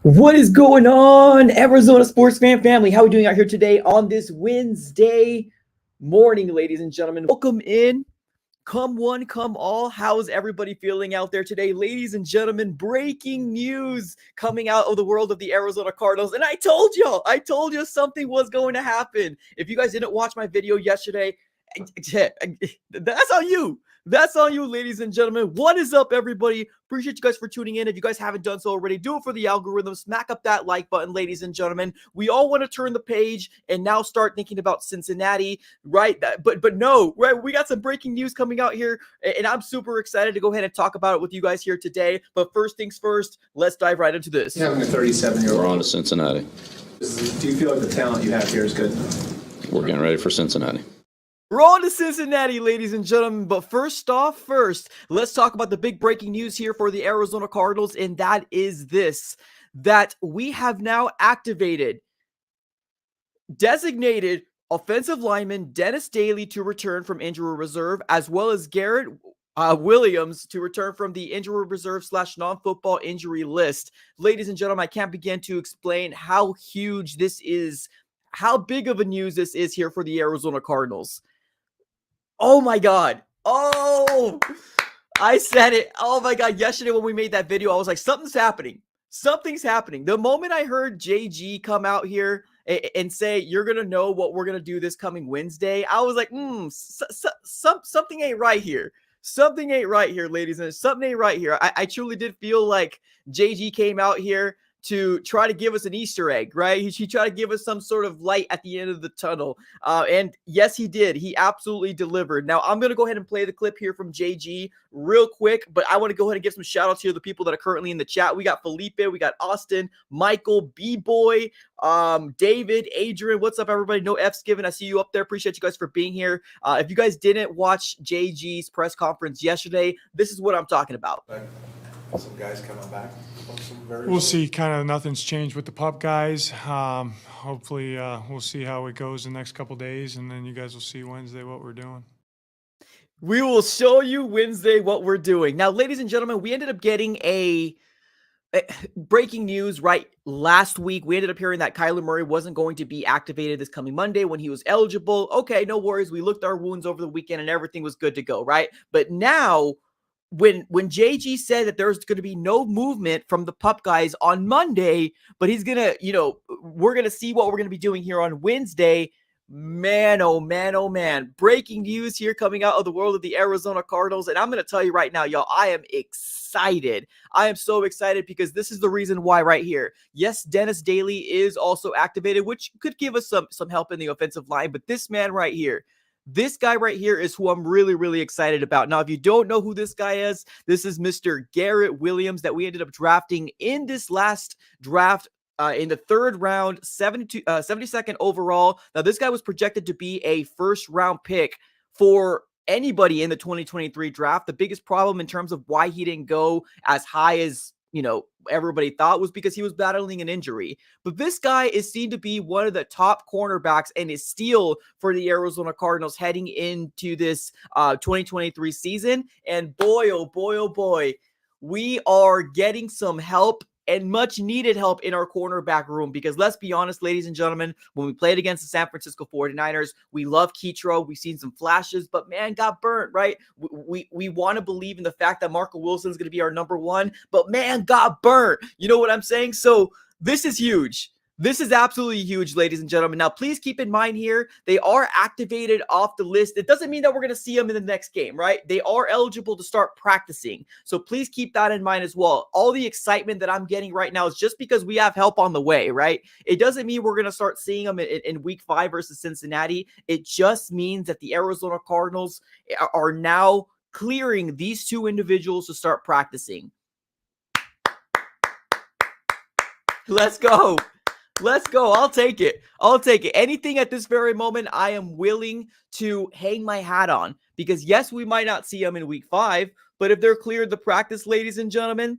What is going on, Arizona sports fan family? How are we doing out here today on this Wednesday morning, ladies and gentlemen? Welcome in. Come one, come all. How's everybody feeling out there today? Ladies and gentlemen, breaking news coming out of the world of the Arizona Cardinals. And I told you something was going to happen. If you guys didn't watch my video yesterday, that's on you. That's on you, ladies and gentlemen. What is up, everybody? Appreciate you guys for tuning in. If you guys haven't done so already, do it for the algorithm. Smack up that like button, ladies and gentlemen. We all want to turn the page and now start thinking about Cincinnati, right? But no, right? We got some breaking news coming out here, and I'm super excited to go ahead and talk about it with you guys here today. But first things first, let's dive right into this. Having a 37-year-old. We're on to Cincinnati. Do you feel like the talent you have here is good? We're getting ready for Cincinnati. We're on to Cincinnati, ladies and gentlemen, but first, let's talk about the big breaking news here for the Arizona Cardinals, and that is this, that we have now activated designated offensive lineman Dennis Daly to return from injury reserve, as well as Garrett Williams to return from the injury reserve / non-football injury list. Ladies and gentlemen, I can't begin to explain how huge this is, how big of a news this is here for the Arizona Cardinals. Oh my God. Oh, I said it. Oh my God. Yesterday when we made that video, I was like, something's happening. Something's happening. The moment I heard JG come out here and say, you're going to know what we're going to do this coming Wednesday, I was like, something ain't right here. Something ain't right here, ladies and something ain't right here. I truly did feel like JG came out here to try to give us an Easter egg, right? He tried to give us some sort of light at the end of the tunnel. And yes, he did. He absolutely delivered. Now, I'm going to go ahead and play the clip here from JG real quick, but I want to go ahead and give some shout outs here to the people that are currently in the chat. We got Felipe, we got Austin, Michael, B-Boy, David, Adrian. What's up, everybody? No F's given. I see you up there. Appreciate you guys for being here. If you guys didn't watch JG's press conference yesterday, this is what I'm talking about. Some guys coming back. We'll see. Kind of nothing's changed with the pup guys. Hopefully, we'll see how it goes the next couple days, and then you guys will see Wednesday what we're doing. We will show you Wednesday what we're doing. Now, ladies and gentlemen, we ended up getting a breaking news right last week. We ended up hearing that Kyler Murray wasn't going to be activated this coming Monday when he was eligible. Okay, no worries. We looked our wounds over the weekend and everything was good to go, right? But now, when JG said that there's going to be no movement from the pup guys on Monday, but he's going to, we're going to see what we're going to be doing here on Wednesday. Man, oh man, oh man. Breaking news here coming out of the world of the Arizona Cardinals. And I'm going to tell you right now, y'all, I am excited. I am so excited because this is the reason why right here. Yes, Dennis Daly is also activated, which could give us some help in the offensive line. But this man right here, this guy right here is who I'm really, really excited about. Now, if you don't know who this guy is, this is Mr. Garrett Williams that we ended up drafting in this last draft in the third round, 72nd overall. Now, this guy was projected to be a first-round pick for anybody in the 2023 draft. The biggest problem in terms of why he didn't go as high as everybody thought was because he was battling an injury. But this guy is seen to be one of the top cornerbacks and is steal for the Arizona Cardinals heading into this 2023 season. And boy, oh boy, oh boy, we are getting some help and much needed help in our cornerback room, because let's be honest, ladies and gentlemen, when we played against the San Francisco 49ers, we love Kitro. We've seen some flashes, but man, got burnt, right? We want to believe in the fact that Marco Wilson is going to be our number one, but man, got burnt. You know what I'm saying? So this is huge. This is absolutely huge, ladies and gentlemen. Now, please keep in mind here, they are activated off the list. It doesn't mean that we're going to see them in the next game, right? They are eligible to start practicing. So please keep that in mind as well. All the excitement that I'm getting right now is just because we have help on the way, right? It doesn't mean we're going to start seeing them in week 5 versus Cincinnati. It just means that the Arizona Cardinals are now clearing these two individuals to start practicing. Let's go. Let's go. I'll take it. I'll take it. Anything at this very moment, I am willing to hang my hat on, because yes, we might not see them in week 5, but if they're cleared the practice, ladies and gentlemen,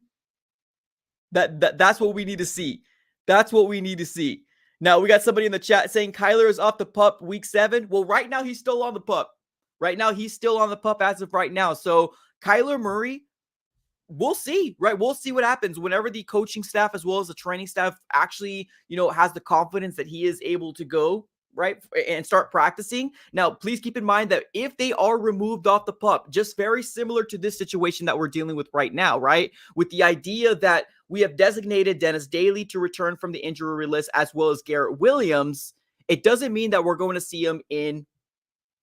that's what we need to see. That's what we need to see. Now, we got somebody in the chat saying Kyler is off the pup week 7. Well, right now he's still on the pup. Right now he's still on the pup as of right now. So Kyler Murray, we'll see, right? We'll see what happens whenever the coaching staff as well as the training staff actually, has the confidence that he is able to go, right, and start practicing. Now, please keep in mind that if they are removed off the pup, just very similar to this situation that we're dealing with right now, right, with the idea that we have designated Dennis Daly to return from the injury list as well as Garrett Williams, it doesn't mean that we're going to see him in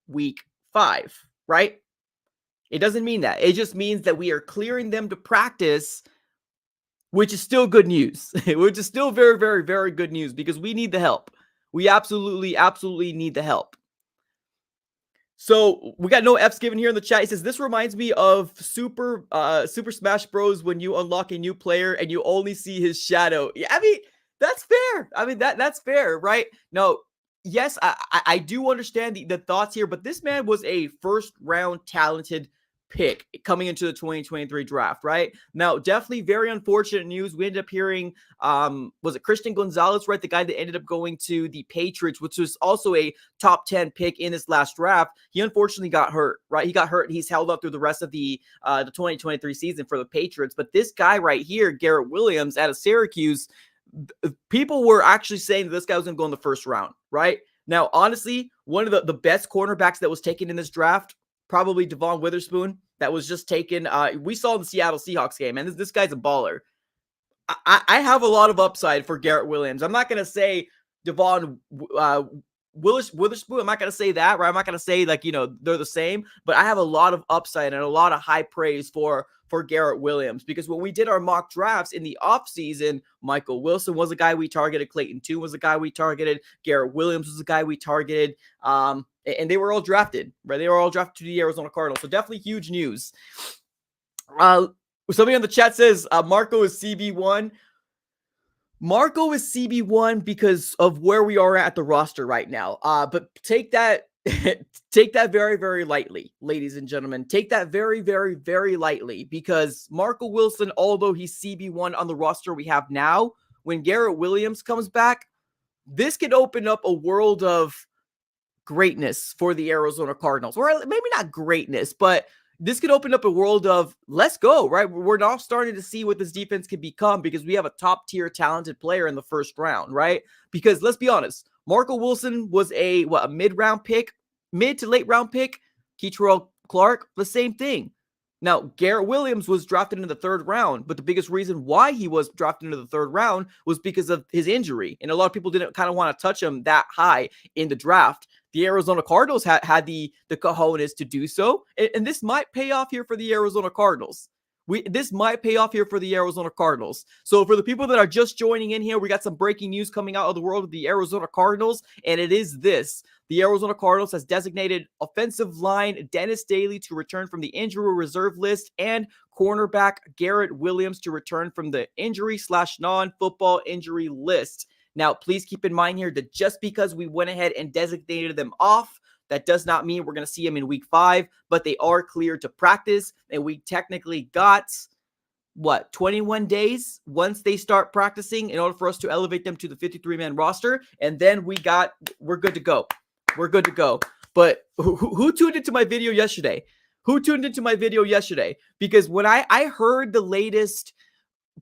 week 5, right? It doesn't mean that. It just means that we are clearing them to practice, which is still good news, which is still very, very, very good news, because we need the help. We absolutely, absolutely need the help. So we got no F's given here in the chat. He says, this reminds me of Super Smash Bros. When you unlock a new player and you only see his shadow. Yeah, I mean, that's fair. I mean, that's fair, right? No, yes, I do understand the thoughts here, but this man was a first-round talented pick coming into the 2023 draft, right? Now, definitely very unfortunate news. We ended up hearing, was it Christian Gonzalez, right? The guy that ended up going to the Patriots, which was also a top 10 pick in this last draft. He unfortunately got hurt, right? He got hurt. He's held up through the rest of the 2023 season for the Patriots. But this guy right here, Garrett Williams out of Syracuse, people were actually saying that this guy was going to go in the first round, right? Now, honestly, one of the best cornerbacks that was taken in this draft, probably Devon Witherspoon, that was just taken. We saw in the Seattle Seahawks game, and this guy's a baller. I have a lot of upside for Garrett Williams. I'm not going to say Devon Witherspoon. I'm not going to say that, right? I'm not going to say they're the same, but I have a lot of upside and a lot of high praise for Garrett Williams, because when we did our mock drafts in the offseason, Michael Wilson was a guy we targeted. Clayton Tune was a guy we targeted. Garrett Williams was a guy we targeted. And they were all drafted, right? They were all drafted to the Arizona Cardinals. So definitely huge news. Somebody on the chat says Marco is CB1. Marco is CB1 because of where we are at the roster right now. But take that very, very lightly, ladies and gentlemen. Take that very, very, very lightly, because Marco Wilson, although he's CB1 on the roster we have now, when Garrett Williams comes back, this could open up a world of greatness for the Arizona Cardinals. Or maybe not greatness, but this could open up a world of let's go, right? We're now starting to see what this defense can become, because we have a top tier talented player in the first round, right? Because let's be honest, Marco Wilson was a mid-round pick, mid to late round pick. Keitrell Clark, the same thing. Now, Garrett Williams was drafted in the 3rd round, but the biggest reason why he was drafted into the 3rd round was because of his injury. And a lot of people didn't kind of want to touch him that high in the draft. The Arizona Cardinals had the cojones to do so. And this might pay off here for the Arizona Cardinals. This might pay off here for the Arizona Cardinals. So for the people that are just joining in here, we got some breaking news coming out of the world of the Arizona Cardinals, and it is this. The Arizona Cardinals has designated offensive line Dennis Daly to return from the injury reserve list, and cornerback Garrett Williams to return from the injury/non-football injury list. Now, please keep in mind here that just because we went ahead and designated them off, that does not mean we're going to see them in week 5, but they are cleared to practice, and we technically got 21 days once they start practicing in order for us to elevate them to the 53-man roster. And then we're good to go. We're good to go. But who tuned into my video yesterday? Who tuned into my video yesterday? Because when I heard the latest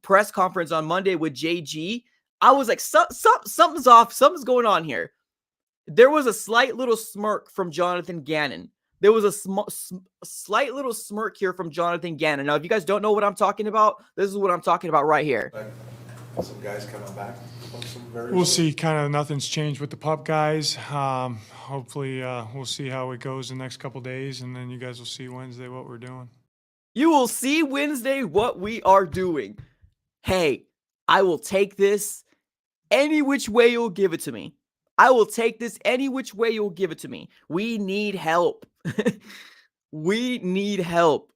press conference on Monday with JG, I was like, something's off. Something's going on here. There was a slight little smirk from Jonathan Gannon. There was a slight little smirk here from Jonathan Gannon. Now, if you guys don't know what I'm talking about, this is what I'm talking about right here. Some guys coming back. We'll see. Kind of nothing's changed with the pup guys. Hopefully, we'll see how it goes the next couple days, and then you guys will see Wednesday what we're doing. You will see Wednesday what we are doing. Hey, I will take this any which way you'll give it to me. I will take this any which way you'll give it to me. We need help. We need help.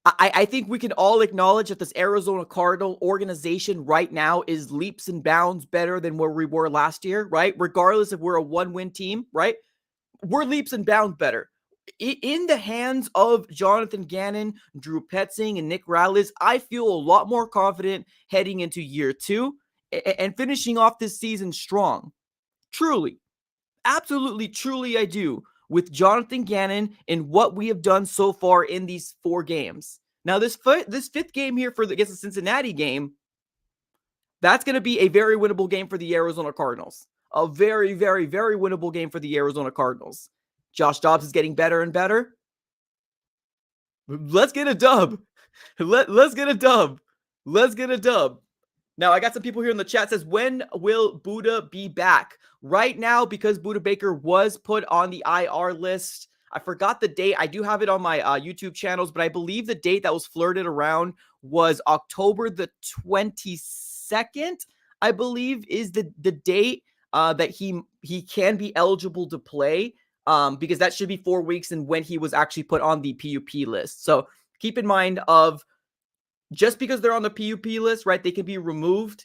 I think we can all acknowledge that this Arizona Cardinal organization right now is leaps and bounds better than where we were last year, right? Regardless if we're a one-win team, right? We're leaps and bounds better. In the hands of Jonathan Gannon, Drew Petzing, and Nick Rallis, I feel a lot more confident heading into year 2 and finishing off this season strong. Truly, absolutely, truly I do, with Jonathan Gannon and what we have done so far in these 4 games. Now, this fifth game here against the Cincinnati game, that's going to be a very winnable game for the Arizona Cardinals. A very, very, very winnable game for the Arizona Cardinals. Josh Dobbs is getting better and better. Let's get a dub. Let's get a dub. Let's get a dub. Now, I got some people here in the chat says, when will Buddha be back? Right now, because Buddha Baker was put on the IR list, I forgot the date. I do have it on my YouTube channels, but I believe the date that was flirted around was October the 22nd, I believe, is the date that he can be eligible to play, because that should be 4 weeks and when he was actually put on the PUP list. So keep in mind of, just because they're on the PUP list, right, they can be removed,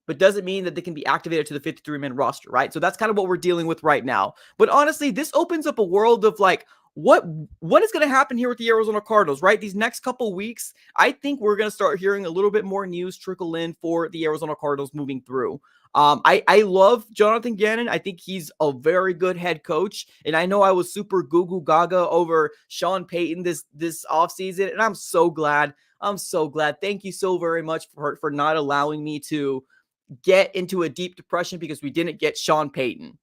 but doesn't mean that they can be activated to the 53-man roster, right? So that's kind of what we're dealing with right now. But honestly, this opens up a world of like, what is going to happen here with the Arizona Cardinals, right? These next couple weeks, I think we're going to start hearing a little bit more news trickle in for the Arizona Cardinals moving through. I love Jonathan Gannon. I think he's a very good head coach. And I know I was super goo gaga over Sean Payton this offseason, and I'm so glad. I'm so glad. Thank you so very much for not allowing me to get into a deep depression because we didn't get Sean Payton.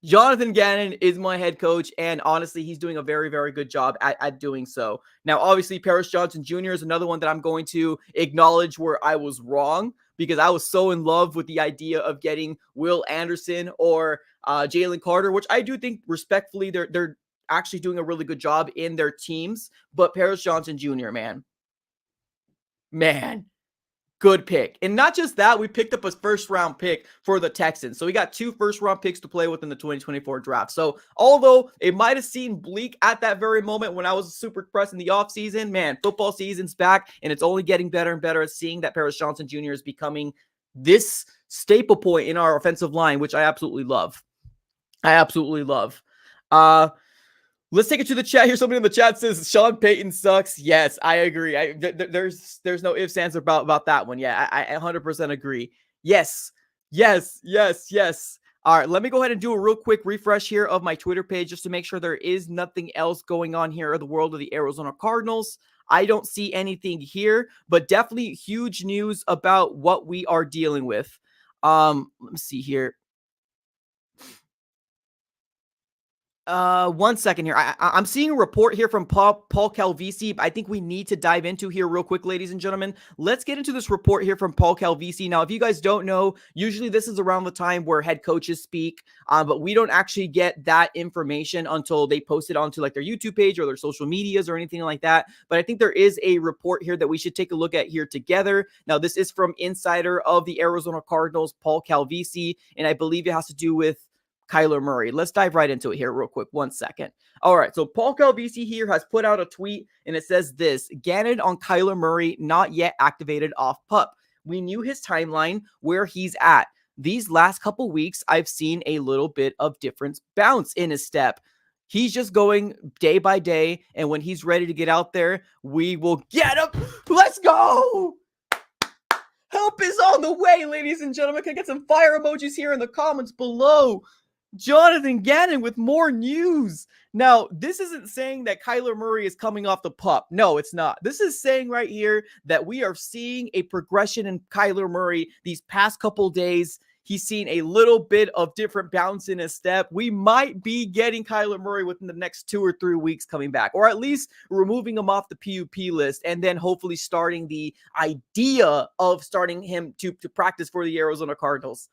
Jonathan Gannon is my head coach, and honestly, he's doing a very, very good job at doing so. Now, obviously, Paris Johnson Jr. is another one that I'm going to acknowledge where I was wrong, because I was so in love with the idea of getting Will Anderson or Jalen Carter, which I do think, respectfully, they're actually doing a really good job in their teams. But Paris Johnson Jr., man, good pick. And not just that, we picked up a first-round pick for the Texans. So we got 2 first-round picks to play with in the 2024 draft. So although it might have seemed bleak at that very moment when I was super depressed in the offseason, man, football season's back, and it's only getting better and better at seeing that Paris Johnson Jr. is becoming this staple point in our offensive line, which I absolutely love. I absolutely love. Let's take it to the chat here. Somebody in the chat says Sean Payton sucks. Yes, I agree. There's no ifs, ands about that one. Yeah, I 100% agree. Yes. All right, let me go ahead and do a real quick refresh here of my Twitter page just to make sure there is nothing else going on here in the world of the Arizona Cardinals. I don't see anything here, but definitely huge news about what we are dealing with. Let me see here. 1 second here. I'm seeing a report here from Paul Calvisi. I think we need to dive into here real quick, ladies and gentlemen. Let's get into this report here from Paul Calvisi. Now, if you guys don't know, usually this is around the time where head coaches speak, but we don't actually get that information until they post it onto like their YouTube page or their social medias or anything like that. But I think there is a report here that we should take a look at here together. Now, this is from insider of the Arizona Cardinals, Paul Calvisi, and I believe it has to do with Kyler Murray. Let's dive right into it here real quick. 1 second. All right. So Paul Calvisi here has put out a tweet and it says this: Gannon on Kyler Murray, not yet activated off PUP. We knew his timeline, where he's at. These last couple weeks, I've seen a little bit of difference bounce in his step. He's just going day by day, and when he's ready to get out there, we will get him. Let's go! Help is on the way, ladies and gentlemen. Can I get some fire emojis here in the comments below? Jonathan Gannon with more news. Now, this isn't saying that Kyler Murray is coming off the pup. No, it's not. This is saying right here that we are seeing a progression in Kyler Murray these past couple days. He's seen a little bit of different bounce in his step. We might be getting Kyler Murray within the next 2 or 3 weeks coming back, or at least removing him off the PUP list, and then hopefully starting the idea of starting him to practice for the Arizona Cardinals.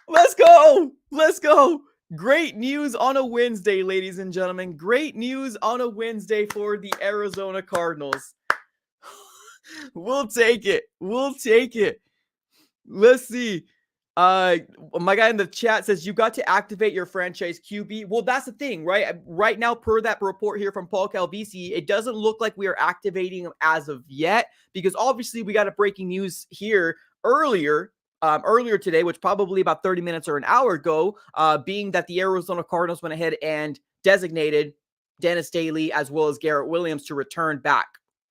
Let's go. Let's go. Great news on a Wednesday, ladies and gentlemen. Great news on a Wednesday for the Arizona Cardinals. We'll take it. We'll take it. Let's see. My guy in the chat says you got to activate your franchise QB. Well, that's the thing, right? Right now, per that report here from Paul Calvisi, it doesn't look like we are activating him as of yet, because obviously we got a breaking news here earlier today, which probably about 30 minutes or an hour ago, being that the Arizona Cardinals went ahead and designated Dennis Daly as well as Garrett Williams to return back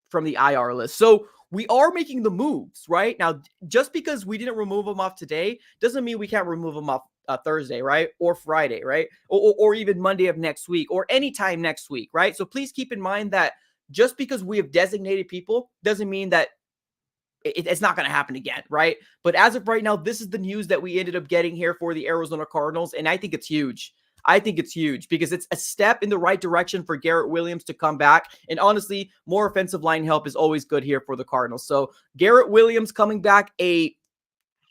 from the IR list. So we are making the moves, right? Now, just because we didn't remove them off today doesn't mean we can't remove them off Thursday, right? Or Friday, right? Or even Monday of next week, or anytime next week, right? So please keep in mind that just because we have designated people doesn't mean that it's not going to happen again, right? But as of right now, this is the news that we ended up getting here for the Arizona Cardinals, and I think it's huge. I think it's huge because it's a step in the right direction for Garrett Williams to come back. And honestly, more offensive line help is always good here for the Cardinals. So Garrett Williams coming back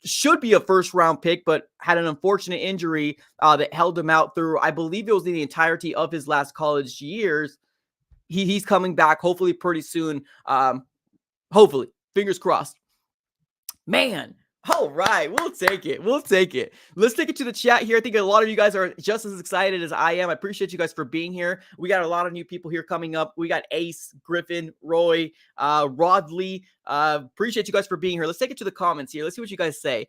should be a first-round pick, but had an unfortunate injury that held him out through, I believe it was the entirety of his last college years. He's coming back hopefully pretty soon. Hopefully. Fingers crossed. Man. All right. We'll take it. We'll take it. Let's take it to the chat here. I think a lot of you guys are just as excited as I am. I appreciate you guys for being here. We got a lot of new people here coming up. We got Ace, Griffin, Roy, Rodley. Appreciate you guys for being here. Let's take it to the comments here. Let's see what you guys say.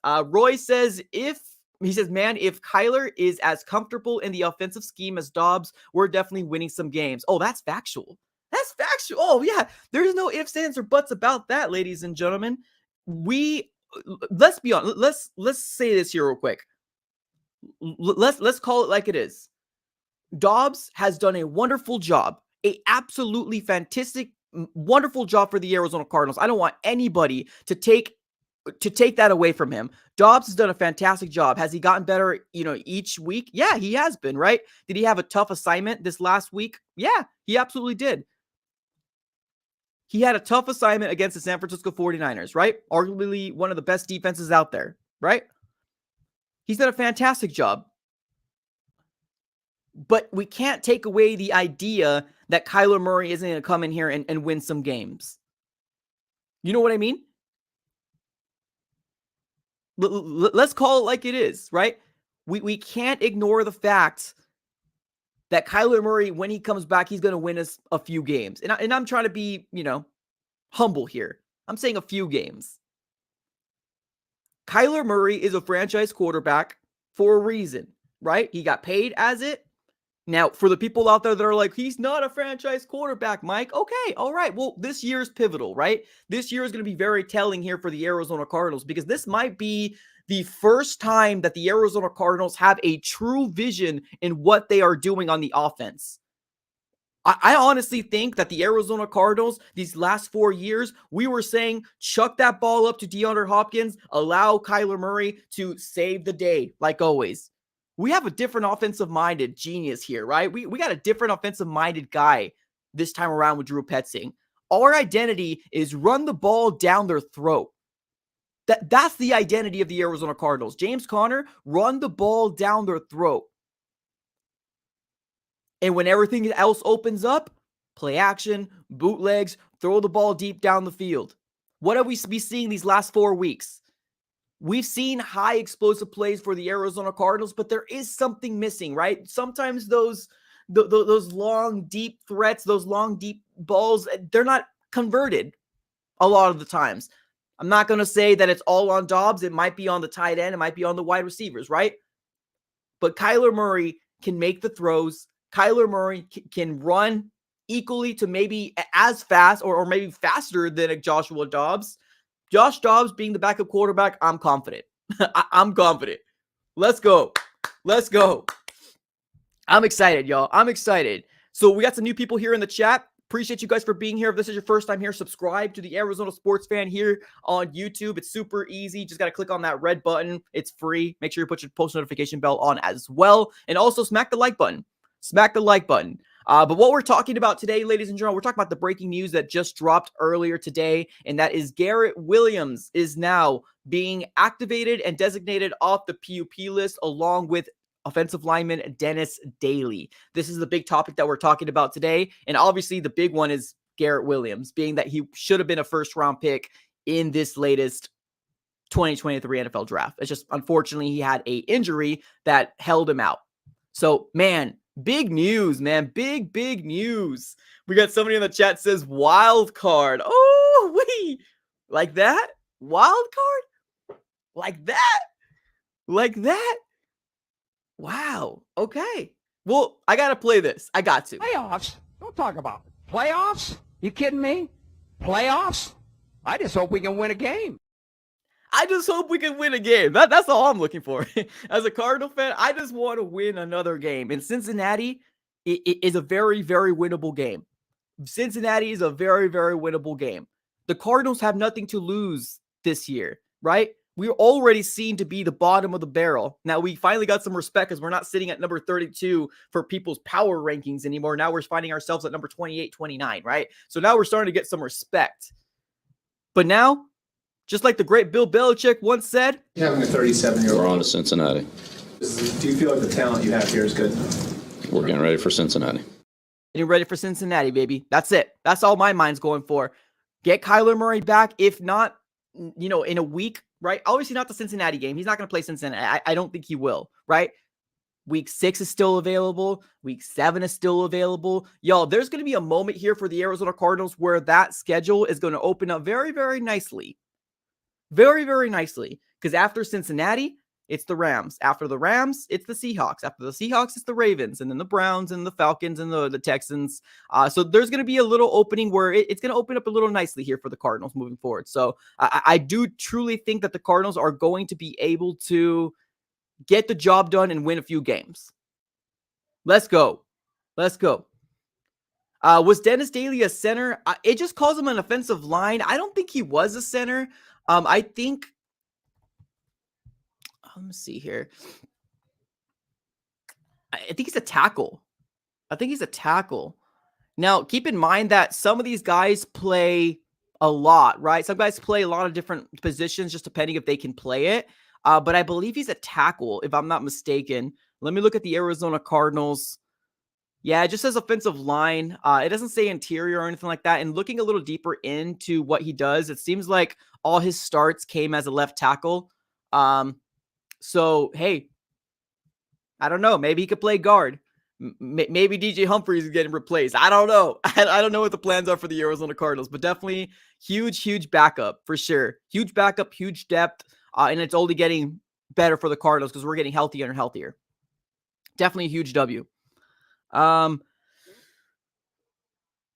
Roy says, man, if Kyler is as comfortable in the offensive scheme as Dobbs, we're definitely winning some games. Oh, that's factual. That's factual. Oh, yeah. There's no ifs, ands, or buts about that, ladies and gentlemen. Let's be honest. Let's say this here real quick. Let's call it like it is. Dobbs has done a wonderful job, a absolutely fantastic, wonderful job for the Arizona Cardinals. I don't want anybody to take that away from him. Dobbs has done a fantastic job. Has he gotten better, each week? Yeah, he has been, right? Did he have a tough assignment this last week? Yeah, he absolutely did. He had a tough assignment against the San Francisco 49ers, right? Arguably one of the best defenses out there, right? He's done a fantastic job. But we can't take away the idea that Kyler Murray isn't going to come in here and win some games. You know what I mean? Let's call it like it is, right? We can't ignore the fact that Kyler Murray, when he comes back, he's going to win us a few games. And I'm trying to be, humble here. I'm saying a few games. Kyler Murray is a franchise quarterback for a reason, right? He got paid as it. Now, for the people out there that are like, he's not a franchise quarterback, Mike. Okay, all right. Well, this year is pivotal, right? This year is going to be very telling here for the Arizona Cardinals, because this might be the first time that the Arizona Cardinals have a true vision in what they are doing on the offense. I honestly think that the Arizona Cardinals, these last 4 years, we were saying, chuck that ball up to DeAndre Hopkins, allow Kyler Murray to save the day, like always. We have a different offensive-minded genius here, right? We got a different offensive-minded guy this time around with Drew Petzing. Our identity is run the ball down their throat. That's the identity of the Arizona Cardinals. James Conner, run the ball down their throat. And when everything else opens up, play action, bootlegs, throw the ball deep down the field. What have we been seeing these last 4 weeks? We've seen high explosive plays for the Arizona Cardinals, but there is something missing, right? Sometimes those long, deep threats, those long, deep balls, they're not converted a lot of the times. I'm not going to say that it's all on Dobbs. It might be on the tight end. It might be on the wide receivers, right? but Kyler Murray can make the throws. Kyler Murray can run equally to maybe as fast or maybe faster than a Joshua Dobbs. Josh Dobbs being the backup quarterback, I'm confident. I'm confident. Let's go. Let's go. I'm excited, y'all. I'm excited. So we got some new people here in the chat. Appreciate you guys for being here. If this is your first time here, subscribe to the Arizona Sports Fan here on YouTube. It's super easy. Just got to click on that red button. It's free. Make sure you put your post notification bell on as well. And also smack the like button. Smack the like button. But what we're talking about today, ladies and gentlemen, we're talking about the breaking news that just dropped earlier today. And that is Garrett Williams is now being activated and designated off the PUP list along with offensive lineman Dennis Daly. This is the big topic that we're talking about today. And obviously the big one is Garrett Williams, being that he should have been a first-round pick in this latest 2023 NFL draft. It's just, unfortunately, he had an injury that held him out. So, man, big news, man. Big news. We got somebody in the chat says wild card. Oh, wait. Like that? Wild card? Like that? Like that? Wow. Okay. Well, I got to play this. I got to. Playoffs? Don't talk about it. Playoffs? You kidding me? Playoffs? I just hope we can win a game. I just hope we can win a game. That's all I'm looking for. As a Cardinal fan, I just want to win another game. And Cincinnati is a very, very winnable game. Cincinnati is a very, very winnable game. The Cardinals have nothing to lose this year, right? We're already seen to be the bottom of the barrel. Now, we finally got some respect because we're not sitting at number 32 for people's power rankings anymore. Now we're finding ourselves at number 28, 29, right? So now we're starting to get some respect. But now, just like the great Bill Belichick once said, Having a 37-year-old. We're on to Cincinnati. Do you feel like the talent you have here is good? We're getting ready for Cincinnati. getting ready for Cincinnati, baby. That's it. That's all my mind's going for. Get Kyler Murray back. If not, in a week, right? Obviously not the Cincinnati game. He's not going to play Cincinnati. I don't think he will, right? Week 6 is still available. Week 7 is still available. Y'all, there's going to be a moment here for the Arizona Cardinals where that schedule is going to open up very, very nicely. Very, very nicely. Because after Cincinnati, it's the Rams. After the Rams, it's the Seahawks. After the Seahawks, it's the Ravens. And then the Browns and the Falcons and the Texans. So there's going to be a little opening where it's going to open up a little nicely here for the Cardinals moving forward. So I do truly think that the Cardinals are going to be able to get the job done and win a few games. Let's go. Let's go. Was Dennis Daly a center? It just calls him an offensive line. I don't think he was a center. I think, let me see here. I think he's a tackle. Now, keep in mind that some of these guys play a lot, right? Some guys play a lot of different positions just depending if they can play it. But I believe he's a tackle, if I'm not mistaken. Let me look at the Arizona Cardinals. Yeah, it just says offensive line. It doesn't say interior or anything like that. And looking a little deeper into what he does, it seems like all his starts came as a left tackle. So, hey, I don't know. Maybe he could play guard. Maybe DJ Humphries is getting replaced. I don't know. I don't know what the plans are for the Arizona Cardinals, but definitely huge backup for sure. Huge backup, huge depth. And it's only getting better for the Cardinals because we're getting healthier and healthier. Definitely a huge W.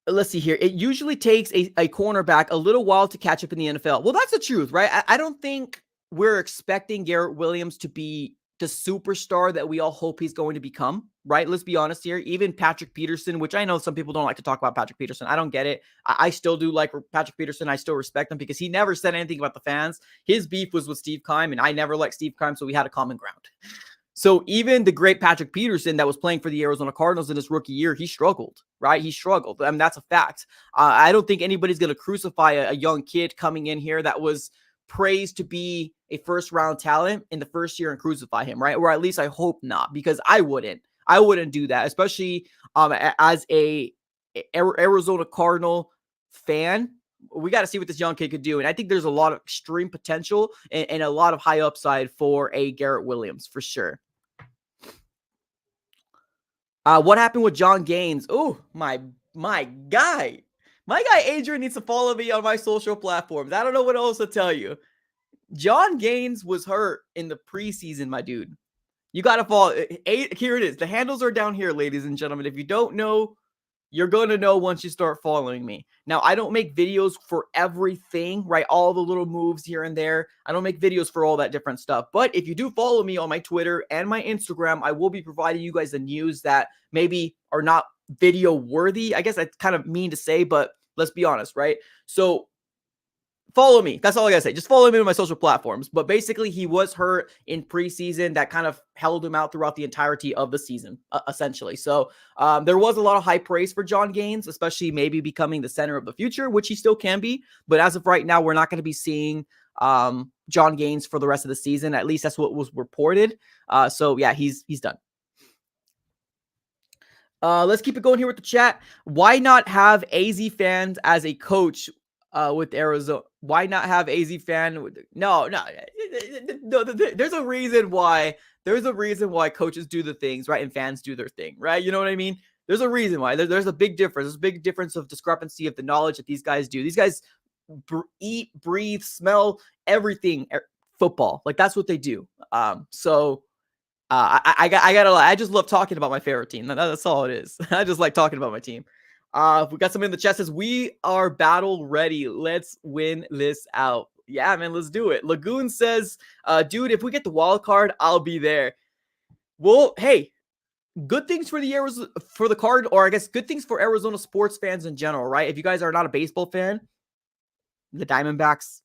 Let's see here. It usually takes a cornerback a little while to catch up in the NFL. Well, that's the truth, right? I don't think we're expecting Garrett Williams to be the superstar that we all hope he's going to become, right? Let's be honest here. Even Patrick Peterson, which I know some people don't like to talk about Patrick Peterson. I don't get it. I still do like Patrick Peterson. I still respect him because he never said anything about the fans. His beef was with Steve Keim, and I never liked Steve Keim, so we had a common ground. So even the great Patrick Peterson that was playing for the Arizona Cardinals in his rookie year, he struggled, right? He struggled. I mean, that's a fact. I don't think anybody's going to crucify a young kid coming in here that was praised to be a first-round talent in the first year and crucify him, right? Or at least I hope not, because I wouldn't do that, especially as a Arizona Cardinal fan. We got to see what this young kid could do. And I think there's a lot of extreme potential and a lot of high upside for a Garrett Williams for sure. What happened with John Gaines? Oh, my guy. My guy Adrian needs to follow me on my social platforms. I don't know what else to tell you. John Gaines was hurt in the preseason, my dude. You got to follow. Here it is. The handles are down here, ladies and gentlemen. If you don't know, you're going to know once you start following me. Now, I don't make videos for everything, right? All the little moves here and there. I don't make videos for all that different stuff. But if you do follow me on my Twitter and my Instagram, I will be providing you guys the news that maybe are not video worthy. I guess that's kind of mean to say, but let's be honest, right? So follow me. That's all I gotta say. Just follow me on my social platforms. But basically, he was hurt in preseason. That kind of held him out throughout the entirety of the season, essentially. So there was a lot of high praise for John Gaines, especially maybe becoming the center of the future, which he still can be. But as of right now, we're not going to be seeing John Gaines for the rest of the season. At least that's what was reported. So yeah, he's done. Let's keep it going here with the chat. Why not have AZ fans as a coach with Arizona? Why not have AZ fan? No. There's a reason why. There's a reason why coaches do the things, right? And fans do their thing, right? You know what I mean? There's a reason why. There's a big difference. There's a big difference of discrepancy of the knowledge that these guys do. These guys eat, breathe, smell everything. Football, like that's what they do. I gotta lie. I just love talking about my favorite team. That's all it is. I just like talking about my team. We got something in the chat says we are battle ready. Let's win this out. Yeah, man, let's do it. Lagoon says, dude, if we get the wild card, I'll be there. Well, hey, good things for the card, or I guess good things for Arizona sports fans in general, right? If you guys are not a baseball fan, the Diamondbacks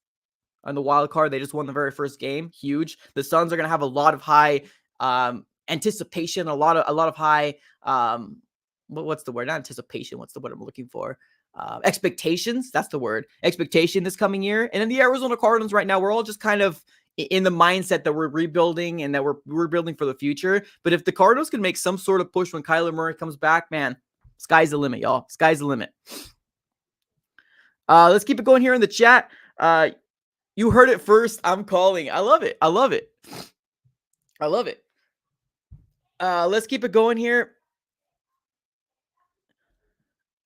on the wild card, they just won the very first game. Huge. The Suns are gonna have a lot of high anticipation, a lot of high what's the word? Not anticipation. What's the word I'm looking for? Expectations. That's the word. Expectation this coming year. And in the Arizona Cardinals right now, we're all just kind of in the mindset that we're rebuilding and that we're rebuilding for the future. But if the Cardinals can make some sort of push when Kyler Murray comes back, man, sky's the limit, y'all. Sky's the limit. Let's keep it going here in the chat. You heard it first. I'm calling. I love it. I love it. I love it. Let's keep it going here.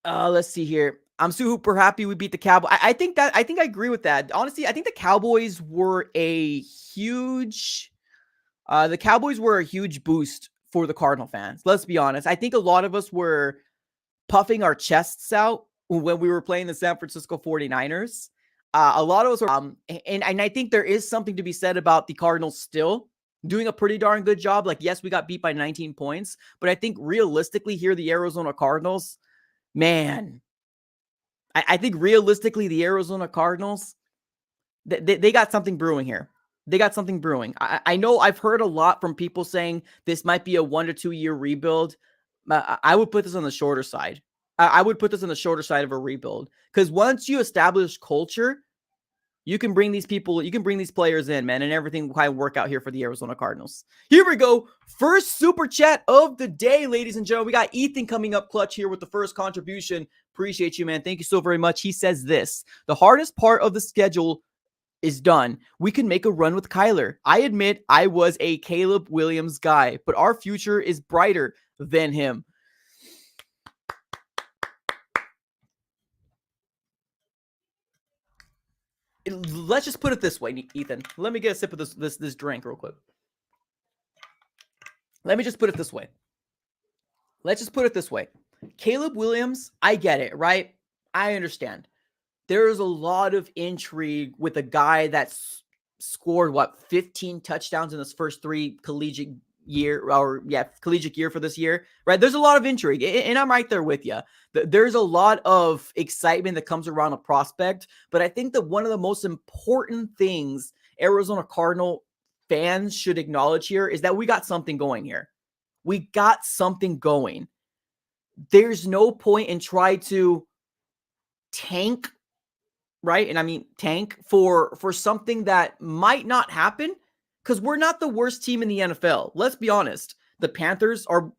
Let's see here. I'm super happy we beat the Cowboys. I think I agree with that. Honestly, I think the Cowboys were a huge boost for the Cardinal fans. Let's be honest. I think a lot of us were puffing our chests out when we were playing the San Francisco 49ers. A lot of us were, and I think there is something to be said about the Cardinals still doing a pretty darn good job. Like, yes, we got beat by 19 points, but I think realistically here, the Arizona Cardinals, man, I think realistically, the Arizona Cardinals, they got something brewing here. They got something brewing. I know I've heard a lot from people saying this might be a 1 to 2 year rebuild. I would put this on the shorter side. I would put this on the shorter side of a rebuild, because once you establish culture, you can bring these people, you can bring these players in, man, and everything will kind of work out here for the Arizona Cardinals. Here we go. First super chat of the day, ladies and gentlemen. We got Ethan coming up clutch here with the first contribution. Appreciate you, man. Thank you so very much. He says this: the hardest part of the schedule is done. We can make a run with Kyler. I admit I was a Caleb Williams guy, but our future is brighter than him. Let's just put it this way, Ethan. Let me get a sip of this drink real quick. Let me just put it this way. Let's just put it this way. Caleb Williams, I get it, right? I understand. There is a lot of intrigue with a guy that's scored, 15 touchdowns in his first 3 collegiate year for this year, right? There's a lot of intrigue, and I'm right there with you. There's a lot of excitement that comes around a prospect, but I think that one of the most important things Arizona Cardinal fans should acknowledge here is that we got something going here. We got something going. There's no point in try to tank, right? And I mean tank for something that might not happen, because we're not the worst team in the NFL. Let's be honest. The Panthers are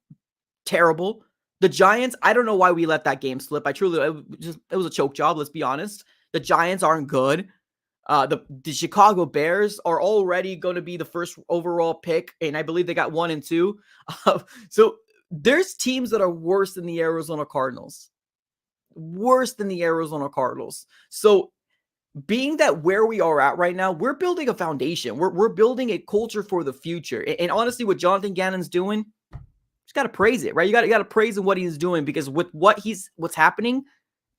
terrible. The Giants, I don't know why we let that game slip. It was a choke job. Let's be honest. The Giants aren't good. The Chicago Bears are already going to be the first overall pick, and I believe they got 1 and 2. So there's teams that are worse than the Arizona Cardinals. Worse than the Arizona Cardinals. So being that where we are at right now, we're building a foundation. We're building a culture for the future. And honestly, what Jonathan Gannon's doing, just got to praise it, right? You got to praise him what he's doing, because with what's happening,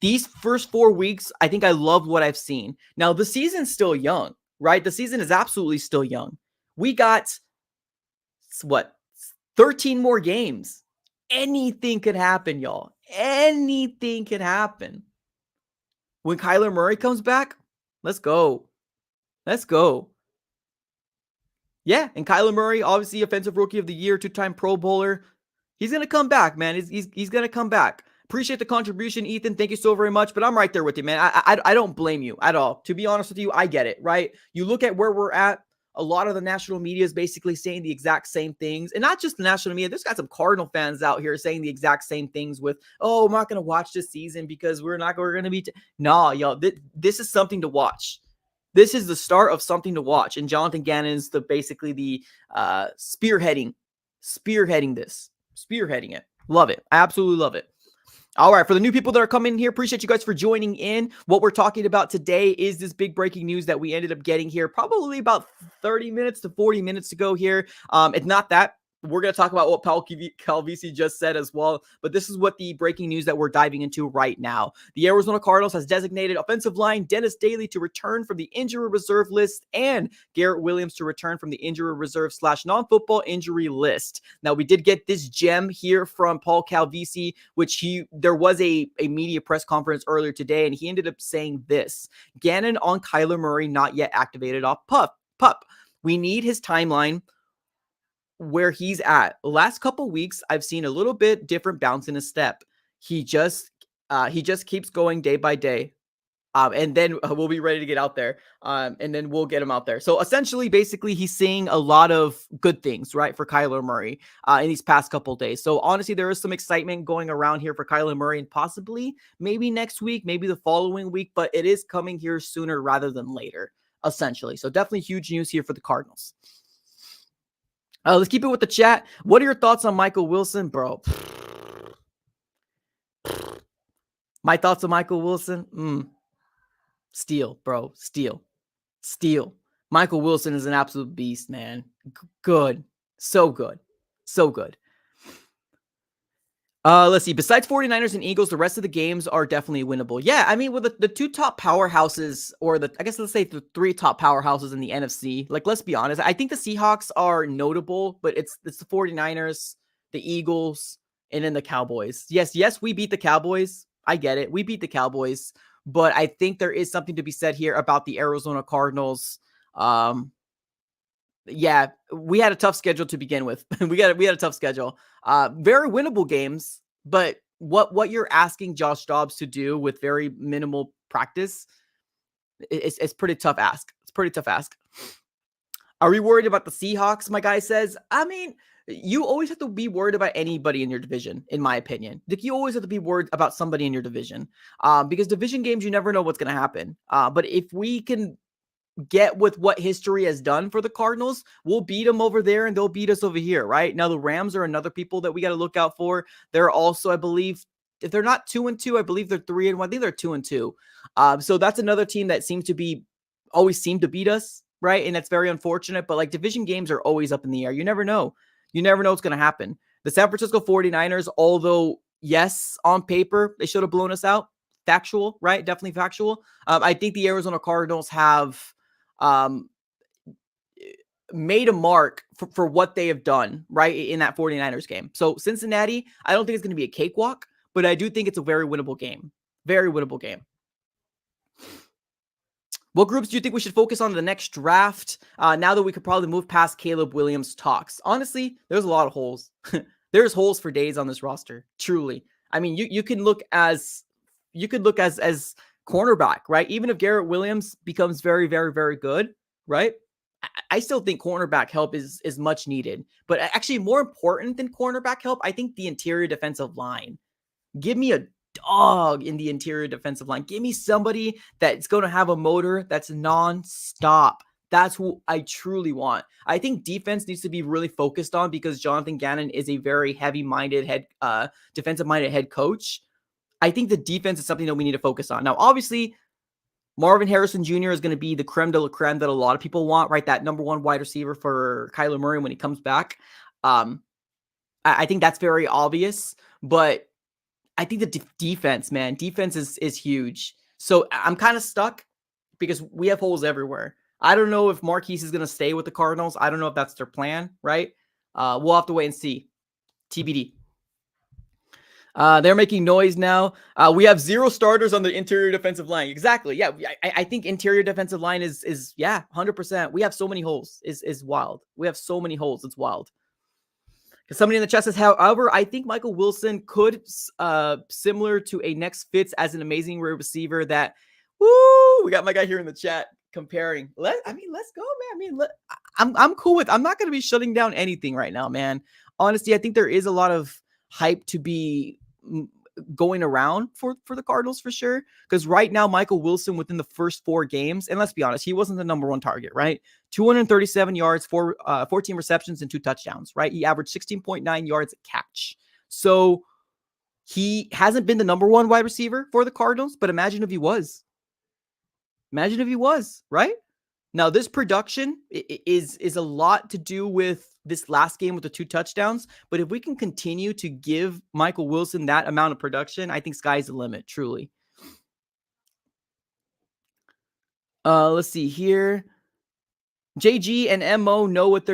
these first 4 weeks, I think I love what I've seen. Now, the season's still young, right? The season is absolutely still young. We got, 13 more games. Anything could happen, y'all. Anything could happen. When Kyler Murray comes back, let's go. Let's go. Yeah, and Kyler Murray, obviously Offensive Rookie of the Year, 2-time Pro Bowler. He's going to come back, man. He's going to come back. Appreciate the contribution, Ethan. Thank you so very much. But I'm right there with you, man. I don't blame you at all. To be honest with you, I get it, right? You look at where we're at. A lot of the national media is basically saying the exact same things. And not just the national media. There's got some Cardinal fans out here saying the exact same things with, oh, I'm not going to watch this season because we're going to be. Nah, y'all. This is something to watch. This is the start of something to watch. And Jonathan Gannon is basically the spearheading it. Love it. I absolutely love it. All right, for the new people that are coming in here, appreciate you guys for joining in. What we're talking about today is this big breaking news that we ended up getting here probably about 30 minutes to 40 minutes ago here. It's not that. We're going to talk about what Paul Calvisi just said as well, but this is what the breaking news that we're diving into right now. The Arizona Cardinals has designated offensive line Dennis Daly to return from the injury reserve list and Garrett Williams to return from the injury reserve / non-football injury list. Now, we did get this gem here from Paul Calvisi, which there was a media press conference earlier today, and he ended up saying this: Gannon on Kyler Murray not yet activated off pup. We need his timeline where he's at. The last couple weeks, I've seen a little bit different bounce in his step. He just keeps going day by day. And then we'll be ready to get out there. And then we'll get him out there. So essentially, basically, he's seeing a lot of good things, right, for Kyler Murray in these past couple days. So honestly, there is some excitement going around here for Kyler Murray, and possibly maybe next week, maybe the following week, but it is coming here sooner rather than later, essentially. So definitely huge news here for the Cardinals. Let's keep it with the chat. What are your thoughts on Michael Wilson, bro? My thoughts on Michael Wilson? Steal, bro. Steal. Michael Wilson is an absolute beast, man. Good. So good. So good. Let's see. Besides 49ers and Eagles, the rest of the games are definitely winnable. Yeah, I mean, with the two top powerhouses, or I guess let's say the three top powerhouses in the NFC, like, let's be honest, I think the Seahawks are notable, but it's the 49ers, the Eagles, and then the Cowboys. Yes, we beat the Cowboys. I get it. We beat the Cowboys, but I think there is something to be said here about the Arizona Cardinals. Yeah, we had a tough schedule to begin with. we had a tough schedule. Very winnable games, but what you're asking Josh Dobbs to do with very minimal practice, it's pretty tough ask. It's pretty tough ask. Are we worried about the Seahawks? My guy says. I mean, you always have to be worried about anybody in your division, in my opinion. Like, you always have to be worried about somebody in your division, because division games, you never know what's going to happen. But if we can get with what history has done for the Cardinals, we'll beat them over there and they'll beat us over here, right? Now, the Rams are another people that we got to look out for. They're also, I believe, if they're not 2-2, I believe they're 3-1. I think they're 2-2. So that's another team that always seem to beat us, right? And that's very unfortunate, but like, division games are always up in the air. You never know. You never know what's going to happen. The San Francisco 49ers, although yes, on paper, they should have blown us out. Factual, right? Definitely factual. I think the Arizona Cardinals have made a mark for what they have done, right, in that 49ers game. So Cincinnati, I don't think it's going to be a cakewalk, but I do think it's a very winnable game. Very winnable game. What groups do you think we should focus on in the next draft, now that we could probably move past Caleb Williams talks? Honestly, there's a lot of holes. There's holes for days on this roster, truly. I mean, you can look as cornerback, right? Even if Garrett Williams becomes very, very, very good, right? I still think cornerback help is much needed. But actually, more important than cornerback help, I think the interior defensive line. Give me a dog in the interior defensive line. Give me somebody that's going to have a motor that's nonstop. That's who I truly want. I think defense needs to be really focused on, because Jonathan Gannon is a very heavy-minded defensive-minded head coach. I think the defense is something that we need to focus on. Now, obviously, Marvin Harrison Jr. is going to be the creme de la creme that a lot of people want, right? That number one wide receiver for Kyler Murray when he comes back. I think that's very obvious, but I think the defense, man, defense is huge. So I'm kind of stuck because we have holes everywhere. I don't know if Marquise is going to stay with the Cardinals. I don't know if that's their plan, right? We'll have to wait and see. TBD. They're making noise now. We have 0 starters on the interior defensive line. Exactly. Yeah. I think interior defensive line is 100%. We have so many holes. Is wild. We have so many holes. It's wild. Because somebody in the chat says, however, I think Michael Wilson could, similar to a next Fitz as an amazing receiver that, we got my guy here in the chat comparing. Let's go, man. I'm cool with, I'm not going to be shutting down anything right now, man. Honestly, I think there is a lot of hype to be going around for the Cardinals for sure. Because right now, Michael Wilson within the first 4 games, and let's be honest, he wasn't the number one target, right? 237 yards, 14 receptions, and 2 touchdowns, right? He averaged 16.9 yards a catch. So he hasn't been the number one wide receiver for the Cardinals, but imagine if he was. Imagine if he was, right? Now, this production is a lot to do with this last game with the 2 touchdowns. But if we can continue to give Michael Wilson that amount of production, I think sky's the limit, truly. Let's see here. JG and MO know what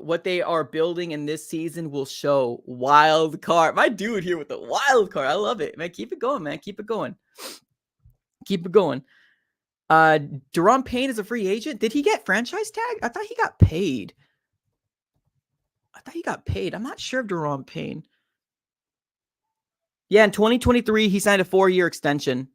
what they are building, and this season will show. Wild card. My dude here with the wild card. I love it, man. Keep it going, man. Keep it going. Keep it going. Deron Payne is a free agent. Did he get franchise tag? I thought he got paid. I'm not sure of Deron Payne. Yeah, in 2023, he signed a 4-year extension,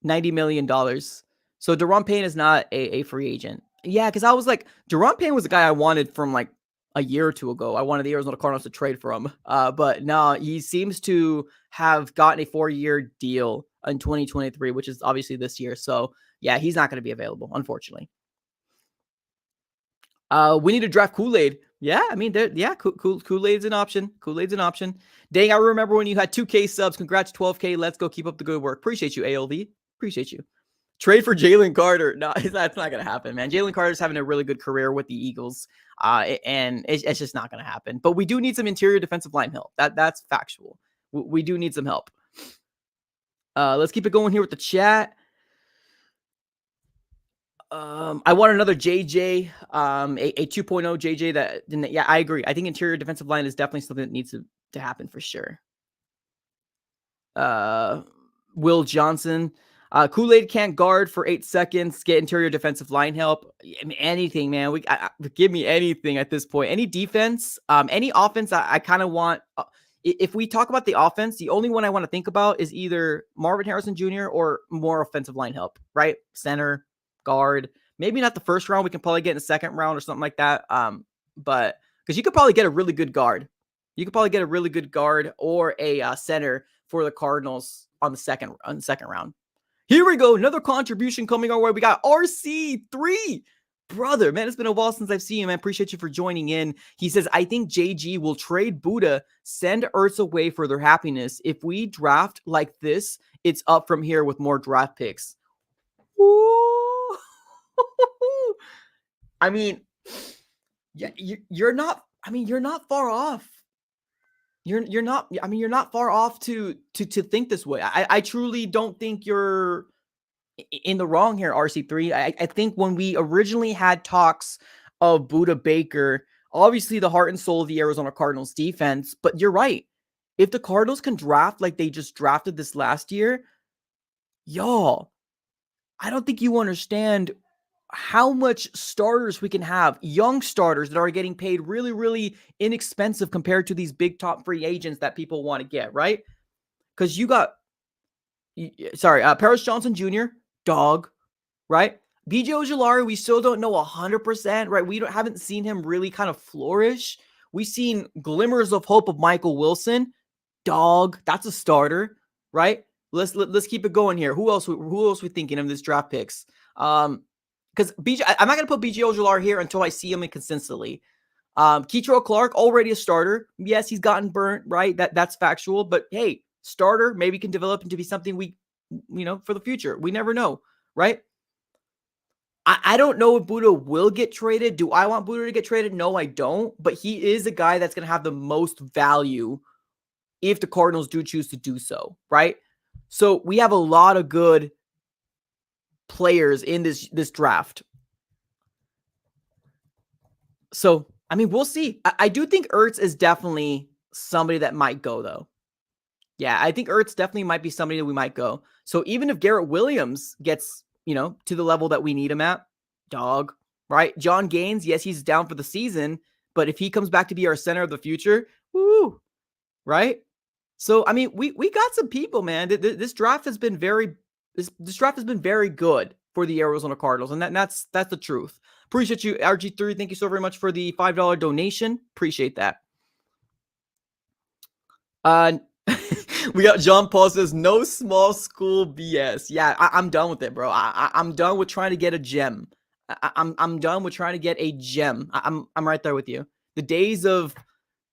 $90 million. So Deron Payne is not a free agent. Yeah, because I was like, Deron Payne was the guy I wanted from like a year or 2 ago. I wanted the Arizona Cardinals to trade for him. But no, he seems to have gotten a 4-year deal in 2023, which is obviously this year. So yeah, he's not going to be available, unfortunately. We need to draft Kool-Aid. Yeah, I mean, Kool-Aid's an option. Kool-Aid's an option. Dang, I remember when you had 2K subs. Congrats, 12K. Let's go. Keep up the good work. Appreciate you, ALD. Appreciate you. Trade for Jalen Carter. No, that's not going to happen, man. Jalen Carter's having a really good career with the Eagles, and it's just not going to happen. But we do need some interior defensive line help. That's factual. We do need some help. Let's keep it going here with the chat. I want another JJ, a 2.0 JJ yeah, I agree. I think interior defensive line is definitely something that needs to happen for sure. Will Johnson, Kool-Aid can't guard for 8 seconds, get interior defensive line help. I mean, anything, man. Give me anything at this point. Any defense, any offense. I kind of want, if we talk about the offense, the only one I want to think about is either Marvin Harrison Jr. or more offensive line help, right? Center, guard, maybe not the first round. We can probably get in the second round or something like that. But because you could probably get a really good guard. You could probably get a really good guard or a center for the Cardinals on the second round. Here we go. Another contribution coming our way. We got RC3. Brother, man, it's been a while since I've seen you, man. Appreciate you for joining in. He says, I think JG will trade Buddha, send Ertz away for their happiness. If we draft like this, it's up from here with more draft picks. Ooh. I mean, yeah, you're not. I mean, you're not far off. You're not. I mean, you're not far off to think this way. I truly don't think you're in the wrong here, RC3. I think when we originally had talks of Buda Baker, obviously the heart and soul of the Arizona Cardinals defense. But you're right. If the Cardinals can draft like they just drafted this last year, y'all, I don't think you understand how much starters we can have, young starters that are getting paid really, really inexpensive compared to these big top free agents that people want to get, right? Because you got, Paris Johnson Jr., dog, right? BJ Ojulari, we still don't know 100%, right? We haven't seen him really kind of flourish. We've seen glimmers of hope of Michael Wilson, dog. That's a starter, right? Let's keep it going here. Who else we thinking of this draft picks? Because I'm not going to put BJ Ojulari here until I see him consistently. Keitrell Clark, already a starter. Yes, he's gotten burnt, right? That's factual. But hey, starter maybe can develop into be something we, for the future. We never know. right? I don't know if Buddha will get traded. Do I want Buddha to get traded? No, I don't. But he is a guy that's going to have the most value if the Cardinals do choose to do so, right? So we have a lot of good players in this draft. So, I mean, we'll see. I do think Ertz is definitely somebody that might go, though. Yeah, I think Ertz definitely might be somebody that we might go. So even if Garrett Williams gets, to the level that we need him at, dog, right? John Gaines, yes, he's down for the season, but if he comes back to be our center of the future, woo, right? So, I mean, we got some people, man. This draft has been this draft has been very good for the Arizona Cardinals, and that's the truth. Appreciate you, RG3. Thank you so very much for the $5 donation. Appreciate that. We got John Paul says, no small school BS. Yeah, I'm done with it, bro. I'm done with trying to get a gem. I'm done with trying to get a gem. I'm right there with you. The days of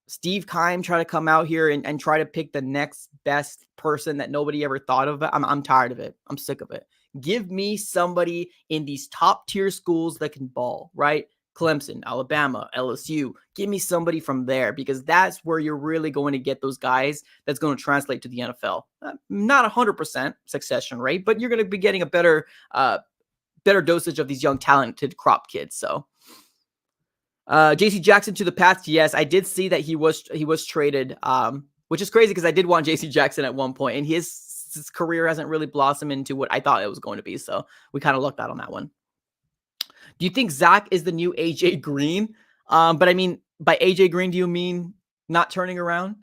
Steve Keim trying to come out here and try to pick the next best person that nobody ever thought of. I'm tired of it. I'm sick of it. Give me somebody in these top tier schools that can ball, right? Clemson, Alabama, LSU. Give me somebody from there because that's where you're really going to get those guys that's going to translate to the NFL. Not 100% succession rate, but you're going to be getting a better dosage of these young talented crop kids. So JC Jackson to the Pats. Yes, I did see that he was traded, which is crazy because I did want JC Jackson at one point, and his career hasn't really blossomed into what I thought it was going to be. So we kind of lucked out on that one. Do you think Zach is the new AJ Green? But I mean, by AJ Green, do you mean not turning around?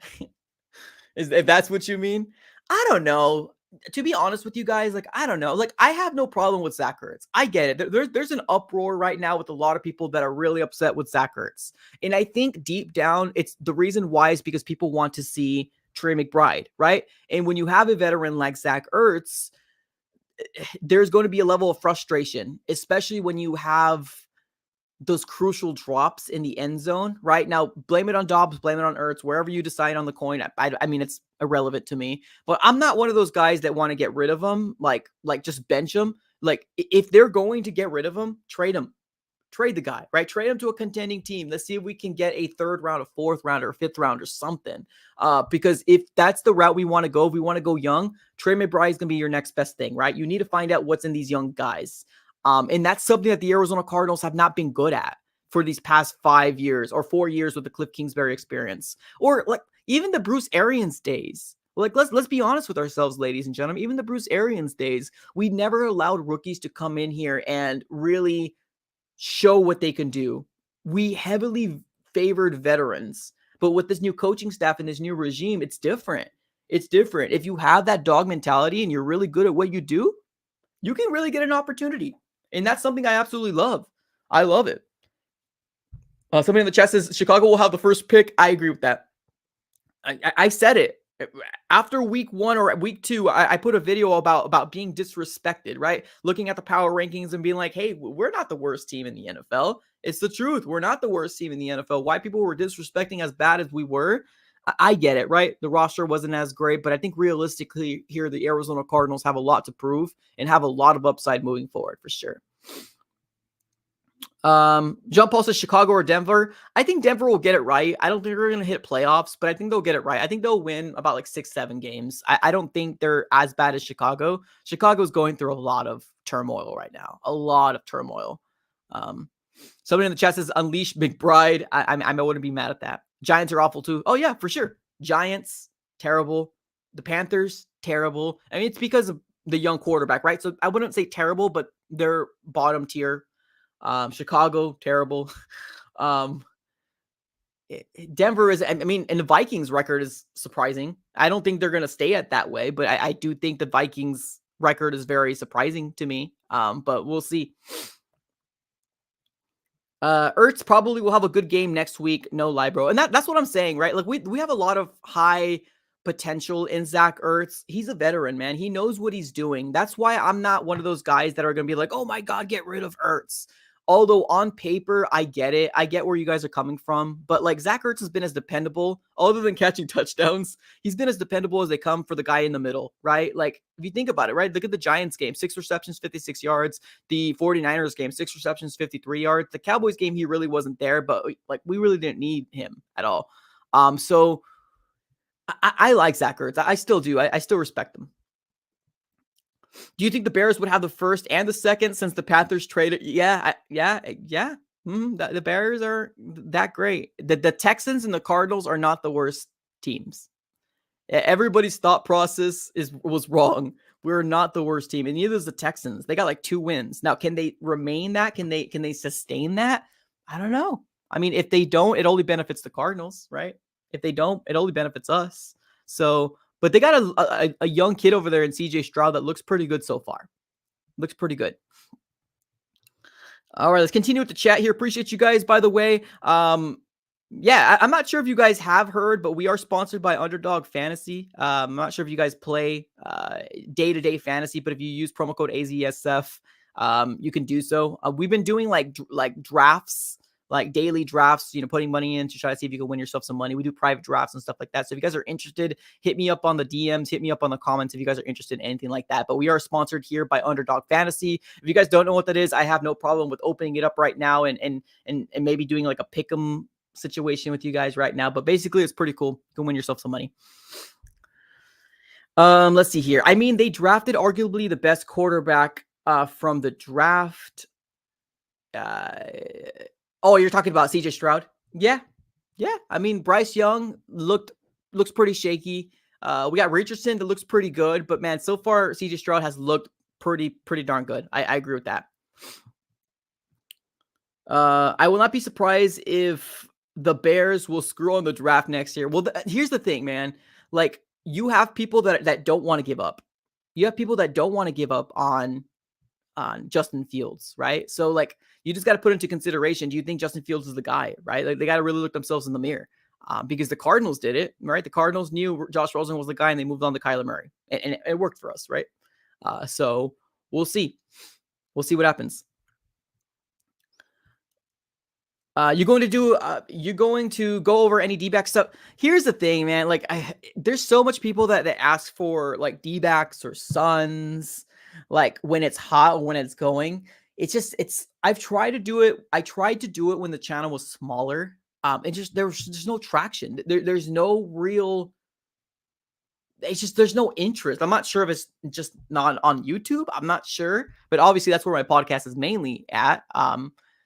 If that's what you mean? I don't know. To be honest with you guys, I don't know. I have no problem with Zach Ertz. I get it. There's an uproar right now with a lot of people that are really upset with Zach Ertz. And I think deep down, it's the reason why is because people want to see Trey McBride, right? And when you have a veteran like Zach Ertz, there's going to be a level of frustration, especially when you have those crucial drops in the end zone, right? Now, blame it on Dobbs, blame it on Ertz, wherever you decide on the coin. I mean, it's irrelevant to me, but I'm not one of those guys that want to get rid of them, like just bench them. If they're going to get rid of them, trade them. Trade the guy, right? Trade him to a contending team. Let's see if we can get a third round, a fourth round, or a fifth round or something. Because if that's the route we want to go, if we want to go young, Trey McBride is going to be your next best thing, right? You need to find out what's in these young guys. And that's something that the Arizona Cardinals have not been good at for these past 5 years or 4 years with the Cliff Kingsbury experience. Or even the Bruce Arians days. Let's be honest with ourselves, ladies and gentlemen. Even the Bruce Arians days, we never allowed rookies to come in here and really show what they can do. We heavily favored veterans, but with this new coaching staff and this new regime, it's different. It's different. If you have that dog mentality and you're really good at what you do, you can really get an opportunity. And that's something I absolutely love. I love it. Somebody in the chat says Chicago will have the first pick. I agree with that. I said it. After week 1 or week 2, I put a video about being disrespected, right? Looking at the power rankings and being like, hey, we're not the worst team in the NFL. It's the truth. We're not the worst team in the NFL. Why people were disrespecting as bad as we were, I get it, right? The roster wasn't as great, but I think realistically here, the Arizona Cardinals have a lot to prove and have a lot of upside moving forward for sure. John Paul says Chicago or Denver. I think Denver will get it right. I don't think they're going to hit playoffs, but I think they'll get it right. I think they'll win about 6-7 games. I don't think they're as bad as Chicago. Chicago's going through a lot of turmoil right now. A lot of turmoil. Somebody in the chat says unleash McBride. I wouldn't be mad at that. Giants are awful too. Oh yeah, for sure. Giants, terrible. The Panthers, terrible. I mean, it's because of the young quarterback, right? So I wouldn't say terrible, but they're bottom tier. Chicago, terrible. Denver is, I mean, and the Vikings record is surprising. I don't think they're going to stay at that way, but I do think the Vikings record is very surprising to me. But we'll see. Ertz probably will have a good game next week. No lie, bro. And that's what I'm saying, right? We have a lot of high potential in Zach Ertz. He's a veteran, man. He knows what he's doing. That's why I'm not one of those guys that are going to be like, oh my God, get rid of Ertz. Although on paper, I get it. I get where you guys are coming from. But like Zach Ertz has been as dependable, other than catching touchdowns, he's been as dependable as they come for the guy in the middle, right? Like if you think about it, right? Look at the Giants game, 6 receptions, 56 yards. The 49ers game, 6 receptions, 53 yards. The Cowboys game, he really wasn't there, but like we really didn't need him at all. So I like Zach Ertz. I still do. I still respect him. Do you think the Bears would have the first and the second since the Panthers traded? Yeah. The Bears are that great. The Texans and the Cardinals are not the worst teams. Everybody's thought process was wrong. We're not the worst team, and neither is the Texans. They got like 2 wins. Now, can they remain that? Can they sustain that? I don't know. I mean, if they don't, it only benefits the Cardinals, right? If they don't, it only benefits us. So, but they got a young kid over there in CJ Stroud that looks pretty good so far. Looks pretty good. All right, let's continue with the chat here. Appreciate you guys, by the way. Yeah, I'm not sure if you guys have heard, but we are sponsored by Underdog Fantasy. I'm not sure if you guys play day-to-day fantasy, but if you use promo code AZSF, you can do so. We've been doing like drafts, like daily drafts, putting money in to try to see if you can win yourself some money. We do private drafts and stuff like that. So if you guys are interested, hit me up on the DMs, hit me up on the comments if you guys are interested in anything like that. But we are sponsored here by Underdog Fantasy. If you guys don't know what that is, I have no problem with opening it up right now and maybe doing like a pick'em situation with you guys right now. But basically, it's pretty cool. You can win yourself some money. Let's see here. I mean, they drafted arguably the best quarterback from the draft. Oh, you're talking about CJ Stroud? Yeah. I mean, Bryce Young looks pretty shaky. We got Richardson that looks pretty good, but man, so far CJ Stroud has looked pretty darn good. I agree with that. I will not be surprised if the Bears will screw on the draft next year. Well, here's the thing, man. Like, you have people that don't want to give up. You have people that don't want to give up on Justin Fields, right? So, like, you just got to put into consideration, do you think Justin Fields is the guy, right? Like, they got to really look themselves in the mirror because the Cardinals did it, right? The Cardinals knew Josh Rosen was the guy, and they moved on to Kyler Murray, and it worked for us, right? So we'll see. We'll see what happens. You're going to go over any D-back stuff. Here's the thing, man. Like, there's so much people that ask for like D-backs or Suns, like when it's hot, when it's going. I've tried to do it. I tried to do it when the channel was smaller. There's no traction. There's no real. There's no interest. I'm not sure if it's just not on YouTube. I'm not sure, but obviously that's where my podcast is mainly at.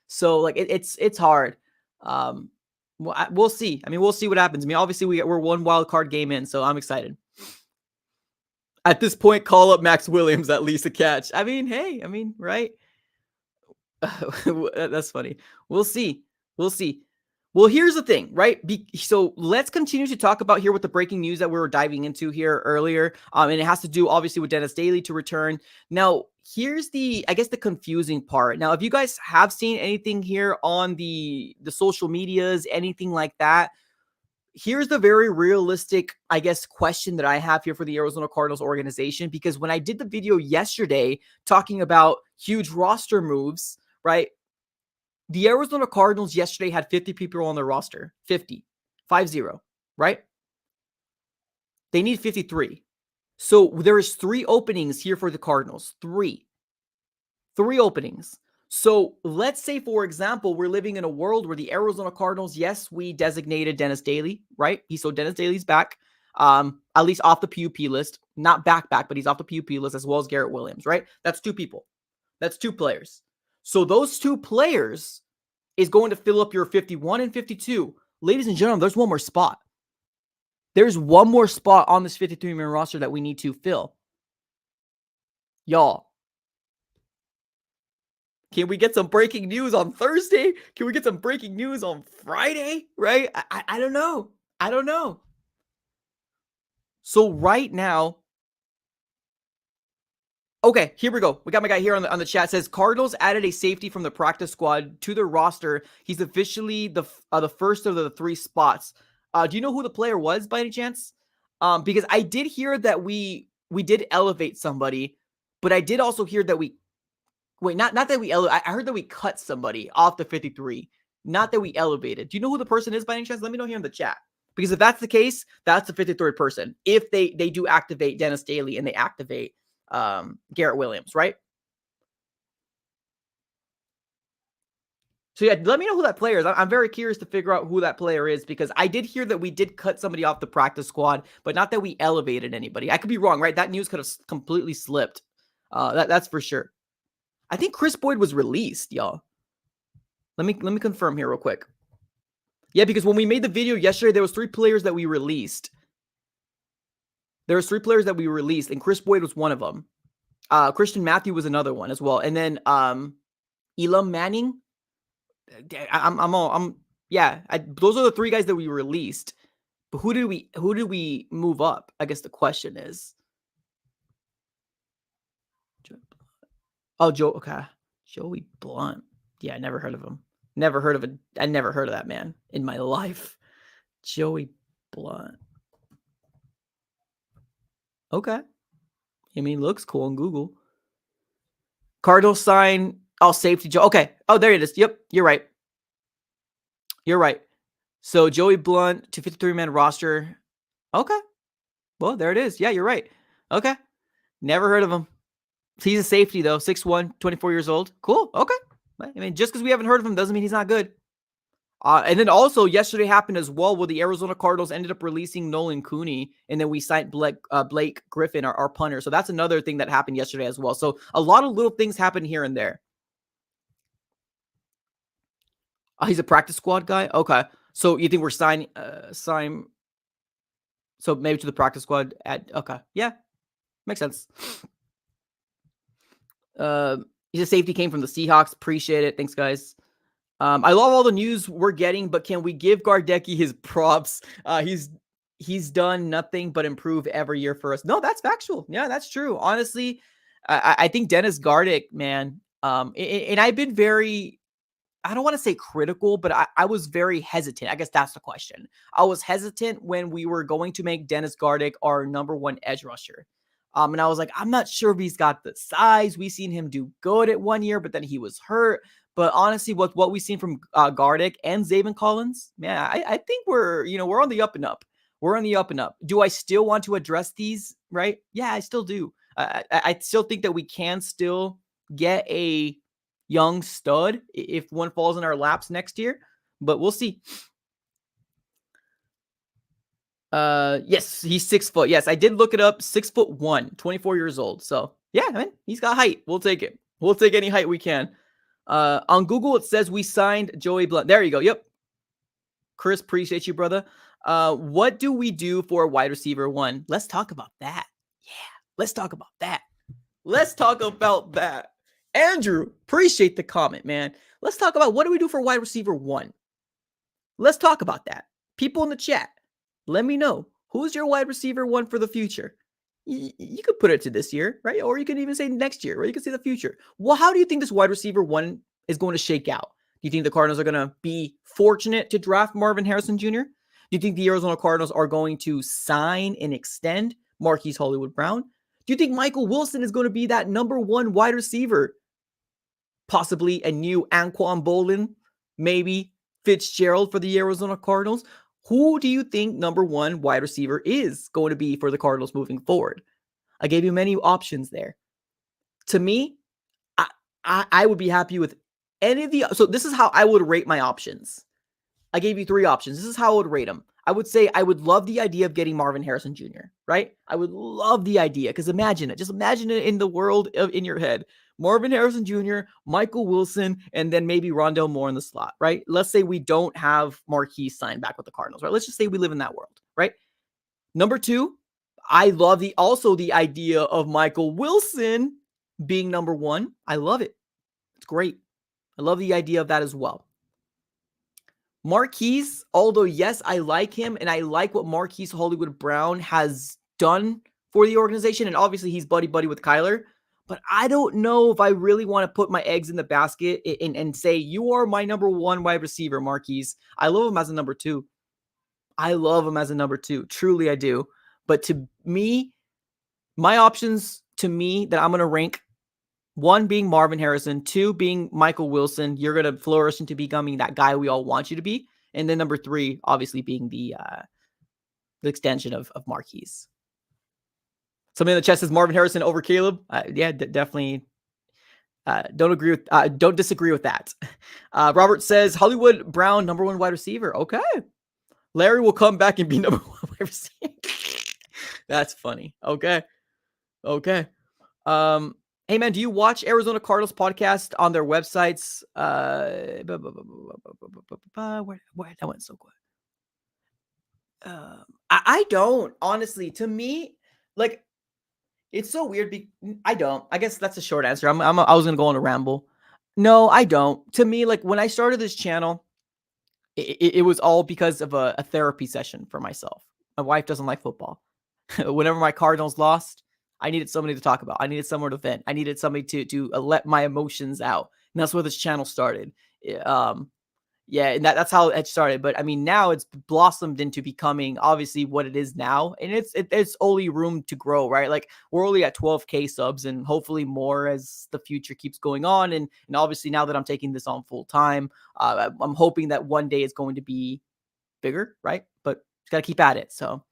So like it's hard. We'll see. I mean, we'll see what happens. I mean, obviously we're one wild card game in, so I'm excited. At this point, call up Max Williams at least a catch. I mean, hey, right? That's funny. We'll see. Well, here's the thing, right? So let's continue to talk about here with the breaking news that we were diving into here earlier. And it has to do obviously with Dennis Daly to return. Now, here's the confusing part. Now, if you guys have seen anything here on the social medias, anything like that, here's the very realistic, question that I have here for the Arizona Cardinals organization. Because when I did the video yesterday talking about huge roster moves, right? The Arizona Cardinals yesterday had 50 people on their roster. 50. Right? They need 53. So there is 3 openings here for the Cardinals. 3 openings. So let's say, for example, we're living in a world where the Arizona Cardinals, yes, we designated Dennis Daly, right? So Dennis Daly's back, at least off the PUP list. Not back, but he's off the PUP list, as well as Garrett Williams, right? That's 2 people. That's 2 players. So those 2 players is going to fill up your 51 and 52. Ladies and gentlemen, there's one more spot. There's one more spot on this 53-man roster that we need to fill. Y'all, can we get some breaking news on Thursday? Can we get some breaking news on Friday? Right? I don't know. So right now, okay, here we go. We got my guy here on the chat. It says Cardinals added a safety from the practice squad to their roster. He's officially the first of the 3 spots. Do you know who the player was by any chance? Because I did hear that we did elevate somebody, but I did also hear that we Wait, not that we I heard that we cut somebody off the 53. Not that we elevated. Do you know who the person is by any chance? Let me know here in the chat. Because if that's the case, that's the 53rd person. If they do activate Dennis Daly and they activate Garrett Williams, right? So yeah, let me know who that player is. I'm very curious to figure out who that player is because I did hear that we did cut somebody off the practice squad, but not that we elevated anybody. I could be wrong, right? That news could have completely slipped. That's for sure. I think Chris Boyd was released, y'all. Let me confirm here real quick. Yeah, because when we made the video yesterday, there was 3 players that we released. There was 3 players that we released, and Chris Boyd was one of them. Christian Matthew was another one as well, and then Elam Manning. Those are the 3 guys that we released. But who did we move up? I guess the question is. Oh, Joey Blunt. Yeah, I never heard of him. I never heard of that man in my life. Joey Blunt. Okay. I mean, looks cool on Google. Cardinals sign. Oh, safety Joe. Okay. Oh, there it is. Yep. You're right. So Joey Blunt to 53-man roster. Okay. Well, there it is. Yeah, you're right. Okay. Never heard of him. He's a safety, though. 6'1", 24 years old. Cool. Okay. I mean, just because we haven't heard of him doesn't mean he's not good. And then also yesterday happened as well where the Arizona Cardinals ended up releasing Nolan Cooney, and then we signed Blake Griffin, our punter. So that's another thing that happened yesterday as well. So a lot of little things happen here and there. He's a practice squad guy? Okay. So you think we're sign so maybe to the practice squad okay. Yeah. Makes sense. He's a safety, came from the Seahawks. Appreciate it. Thanks, guys. I love all the news we're getting, but can we give Gardecki his props? He's done nothing but improve every year for us. No, that's factual. Yeah, that's true. Honestly, I think Dennis Garrett, man, and I've been very, I don't want to say critical, but I was very hesitant. I guess that's the question. I was hesitant when we were going to make Dennis Garrett our number 1 edge rusher. And I was like, I'm not sure if he's got the size. We've seen him do good at 1 year, but then he was hurt. But honestly, what we've seen from Garrett and Zaven Collins, man, I think we're on the up and up. We're on the up and up. Do I still want to address these? Right? Yeah, I still do. I still think that we can still get a young stud if one falls in our laps next year, but we'll see. Yes, he's 6 foot. Yes, I did look it up. 6'1", 24 years old. So yeah, I mean, he's got height. We'll take it. We'll take any height we can. On Google, it says we signed Joey Blunt. There you go. Yep. Chris, appreciate you, brother. What do we do for wide receiver 1? Let's talk about that. Yeah, let's talk about that. Andrew, appreciate the comment, man. Let's talk about what do we do for wide receiver 1. Let's talk about that. People in the chat, let me know. Who's your wide receiver 1 for the future? You could put it to this year, right? Or you can even say next year, or you can say the future. Well, how do you think this wide receiver 1 is going to shake out? Do you think the Cardinals are going to be fortunate to draft Marvin Harrison Jr.? Do you think the Arizona Cardinals are going to sign and extend Marquise Hollywood Brown? Do you think Michael Wilson is going to be that number 1 wide receiver? Possibly a new Anquan Bolden, maybe Fitzgerald for the Arizona Cardinals. Who do you think number 1 wide receiver is going to be for the Cardinals moving forward? I gave you many options there. To me, I would be happy with any of the. So this is how I would rate my options. I gave you 3 options. This is how I would rate them. I would say I would love the idea of getting Marvin Harrison Jr., right? I would love the idea because imagine it. Just imagine it in the world in your head. Marvin Harrison Jr., Michael Wilson, and then maybe Rondell Moore in the slot, right? Let's say we don't have Marquise signed back with the Cardinals, right? Let's just say we live in that world, right? Number 2, I love the idea of Michael Wilson being number 1. I love it. It's great. I love the idea of that as well. Marquise, although yes, I like him and I like what Marquise Hollywood Brown has done for the organization, and obviously he's buddy with Kyler, but I don't know if I really want to put my eggs in the basket and say, you are my number 1 wide receiver, Marquise. I love him as a number 2. Truly, I do. But to me, my options to me that I'm going to rank 1 being Marvin Harrison, 2 being Michael Wilson. You're going to flourish into becoming that guy we all want you to be. And then number 3, obviously being the extension of Marquise. Somebody in the chat says Marvin Harrison over Caleb. Yeah, definitely. Don't disagree with that. Robert says Hollywood Brown, number 1 wide receiver. Okay. Larry will come back and be number 1 wide receiver. That's funny. Okay. Hey man, do you watch Arizona Cardinals podcast on their websites? Where that went so quick. I don't, honestly. To me, like, it's so weird. I don't. I guess that's a short answer. I was gonna go on a ramble. No, I don't. To me, like, when I started this channel, it was all because of a therapy session for myself. My wife doesn't like football. Whenever my Cardinals lost, I needed somebody to talk about. I needed somewhere to vent. I needed somebody to let my emotions out. And that's where this channel started. Yeah, and that's how it started. But I mean, now it's blossomed into becoming obviously what it is now. And it's only room to grow, right? Like, we're only at 12K subs and hopefully more as the future keeps going on. And obviously now that I'm taking this on full time, I'm hoping that one day it's going to be bigger, right? But just got to keep at it. So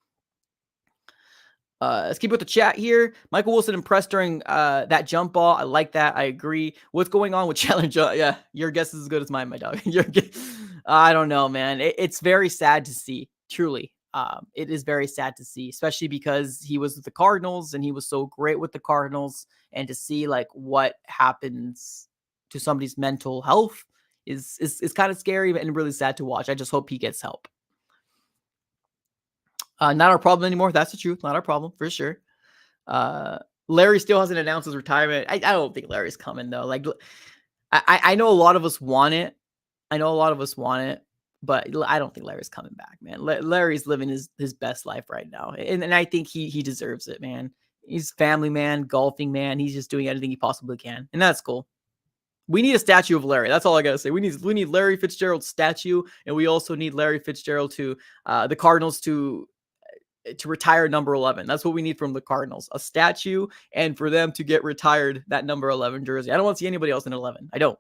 let's keep with the chat here. Michael Wilson impressed during that jump ball. I like that. I agree. What's going on with Challenge? Yeah, your guess is as good as mine, my dog. I don't know, man. It's very sad to see. Truly, it is very sad to see, especially because he was with the Cardinals and he was so great with the Cardinals. And to see like what happens to somebody's mental health is kind of scary and really sad to watch. I just hope he gets help. Not our problem anymore. That's the truth. Not our problem for sure. Larry still hasn't announced his retirement. I don't think Larry's coming though. Like, I know a lot of us want it. But I don't think Larry's coming back, man. Larry's living his best life right now. And I think he deserves it, man. He's family man, golfing man. He's just doing anything he possibly can. And that's cool. We need a statue of Larry. That's all I gotta say. We need Larry Fitzgerald's statue. And we also need Larry Fitzgerald to the Cardinals to retire number 11. That's what we need from the Cardinals, a statue, and for them to get retired that number 11 jersey. I don't want to see anybody else in 11. I don't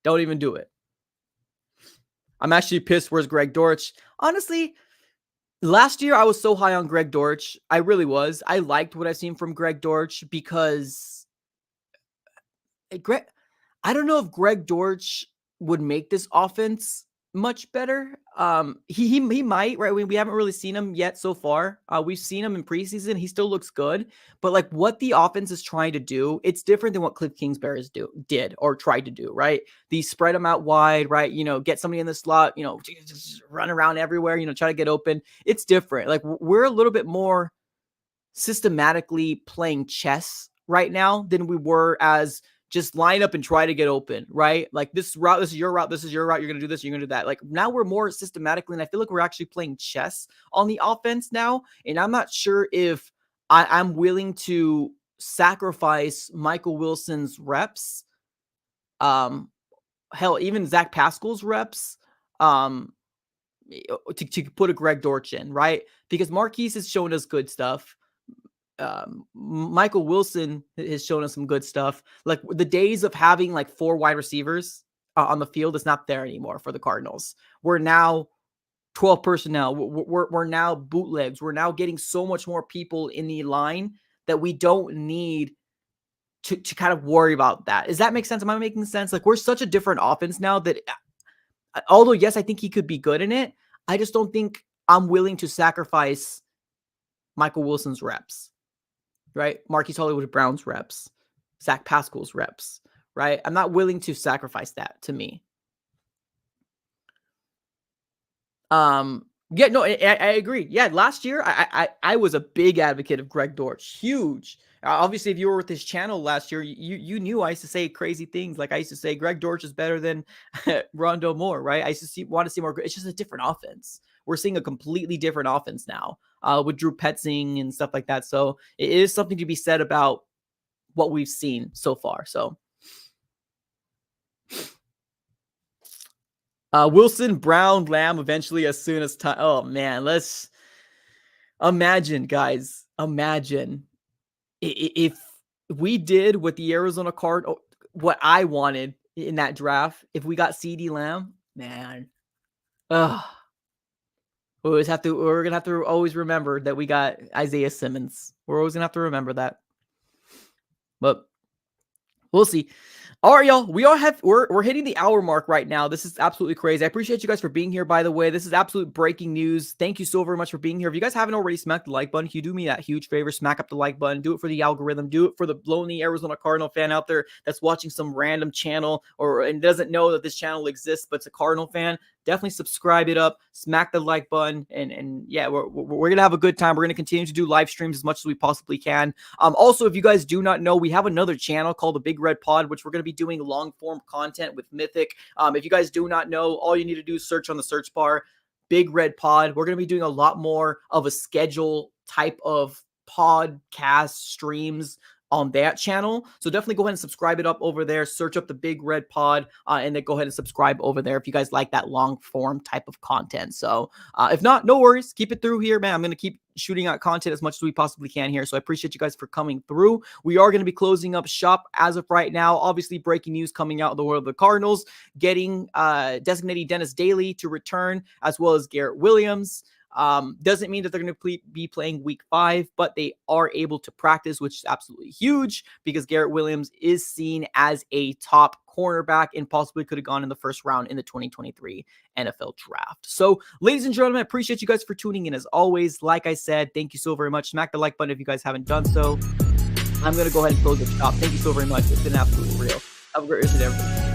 even do it. I'm actually pissed. Where's Greg Dortch? Honestly, last year I was so high on Greg Dortch. I really was. I liked what I've seen from Greg Dortch because I don't know if Greg Dortch would make this offense much better. He might, right? We haven't really seen him yet so far. We've seen him in preseason. He still looks good, but like what the offense is trying to do, it's different than what Cliff Kingsbury did or tried to do, right? They spread them out wide, right? Get somebody in the slot, just run around everywhere, try to get open. It's different. Like we're a little bit more systematically playing chess right now than we were as just line up and try to get open, right? Like this route, this is your route, this is your route. You're going to do this, you're going to do that. Like now we're more systematically, and I feel like we're actually playing chess on the offense now. And I'm not sure if I'm willing to sacrifice Michael Wilson's reps. Hell, even Zach Pascal's reps, to put a Greg Dortch in, right? Because Marquise has shown us good stuff. Michael Wilson has shown us some good stuff. Like the days of having like 4 wide receivers on the field is not there anymore for the Cardinals. We're now 12 personnel. We're now bootlegs. We're now getting so much more people in the line that we don't need to kind of worry about that. Does that make sense? Am I making sense? Like we're such a different offense now that although yes, I think he could be good in it, I just don't think I'm willing to sacrifice Michael Wilson's reps. Right? Marquise Hollywood Brown's reps, Zach Pascal's reps, right? I'm not willing to sacrifice that to me. Yeah, no, I agree. Yeah, last year, I was a big advocate of Greg Dortch. Huge. Obviously, if you were with his channel last year, you knew I used to say crazy things. Like I used to say Greg Dortch is better than Rondo Moore, right? I used to want to see more. It's just a different offense. We're seeing a completely different offense now with Drew Petzing and stuff like that. So it is something to be said about what we've seen so far. So Wilson, Brown, Lamb eventually as soon as time. Oh, man. Let's imagine, guys. Imagine if we did with the Arizona what I wanted in that draft, if we got CeeDee Lamb, man, ugh. We're gonna have to always remember that we got Isaiah Simmons. We're always gonna have to remember that. But we'll see. All right, y'all. We're hitting the hour mark right now. This is absolutely crazy. I appreciate you guys for being here, by the way. This is absolute breaking news. Thank you so very much for being here. If you guys haven't already smacked the like button, can you do me that huge favor? Smack up the like button. Do it for the algorithm. Do it for the lonely Arizona Cardinal fan out there that's watching some random channel and doesn't know that this channel exists, but it's a Cardinal fan. Definitely subscribe it up, smack the like button, and yeah, we're gonna have a good time. We're gonna continue to do live streams as much as we possibly can. Also, if you guys do not know, we have another channel called the Big Red Pod, which we're gonna be doing long form content with Mythic. If you guys do not know, all you need to do is search on the search bar, Big Red Pod. We're gonna be doing a lot more of a schedule type of podcast streams on that channel. So definitely go ahead and subscribe it up over there. Search up the Big Red Pod and then go ahead and subscribe over there if you guys like that long form type of content. So if not, no worries. Keep it through here, man. I'm going to keep shooting out content as much as we possibly can here. So I appreciate you guys for coming through. We are going to be closing up shop as of right now. Obviously, breaking news coming out of the world of the Cardinals, getting designated Dennis Daly to return, as well as Garrett Williams. Doesn't mean that they're going to be playing week 5, but they are able to practice, which is absolutely huge because Garrett Williams is seen as a top cornerback and possibly could have gone in the first round in the 2023 NFL draft. So, ladies and gentlemen, I appreciate you guys for tuning in as always. Like I said, thank you so very much. Smack the like button if you guys haven't done so. I'm going to go ahead and close the shop. Thank you so very much. It's been absolutely real. Have a great rest of the day, everybody.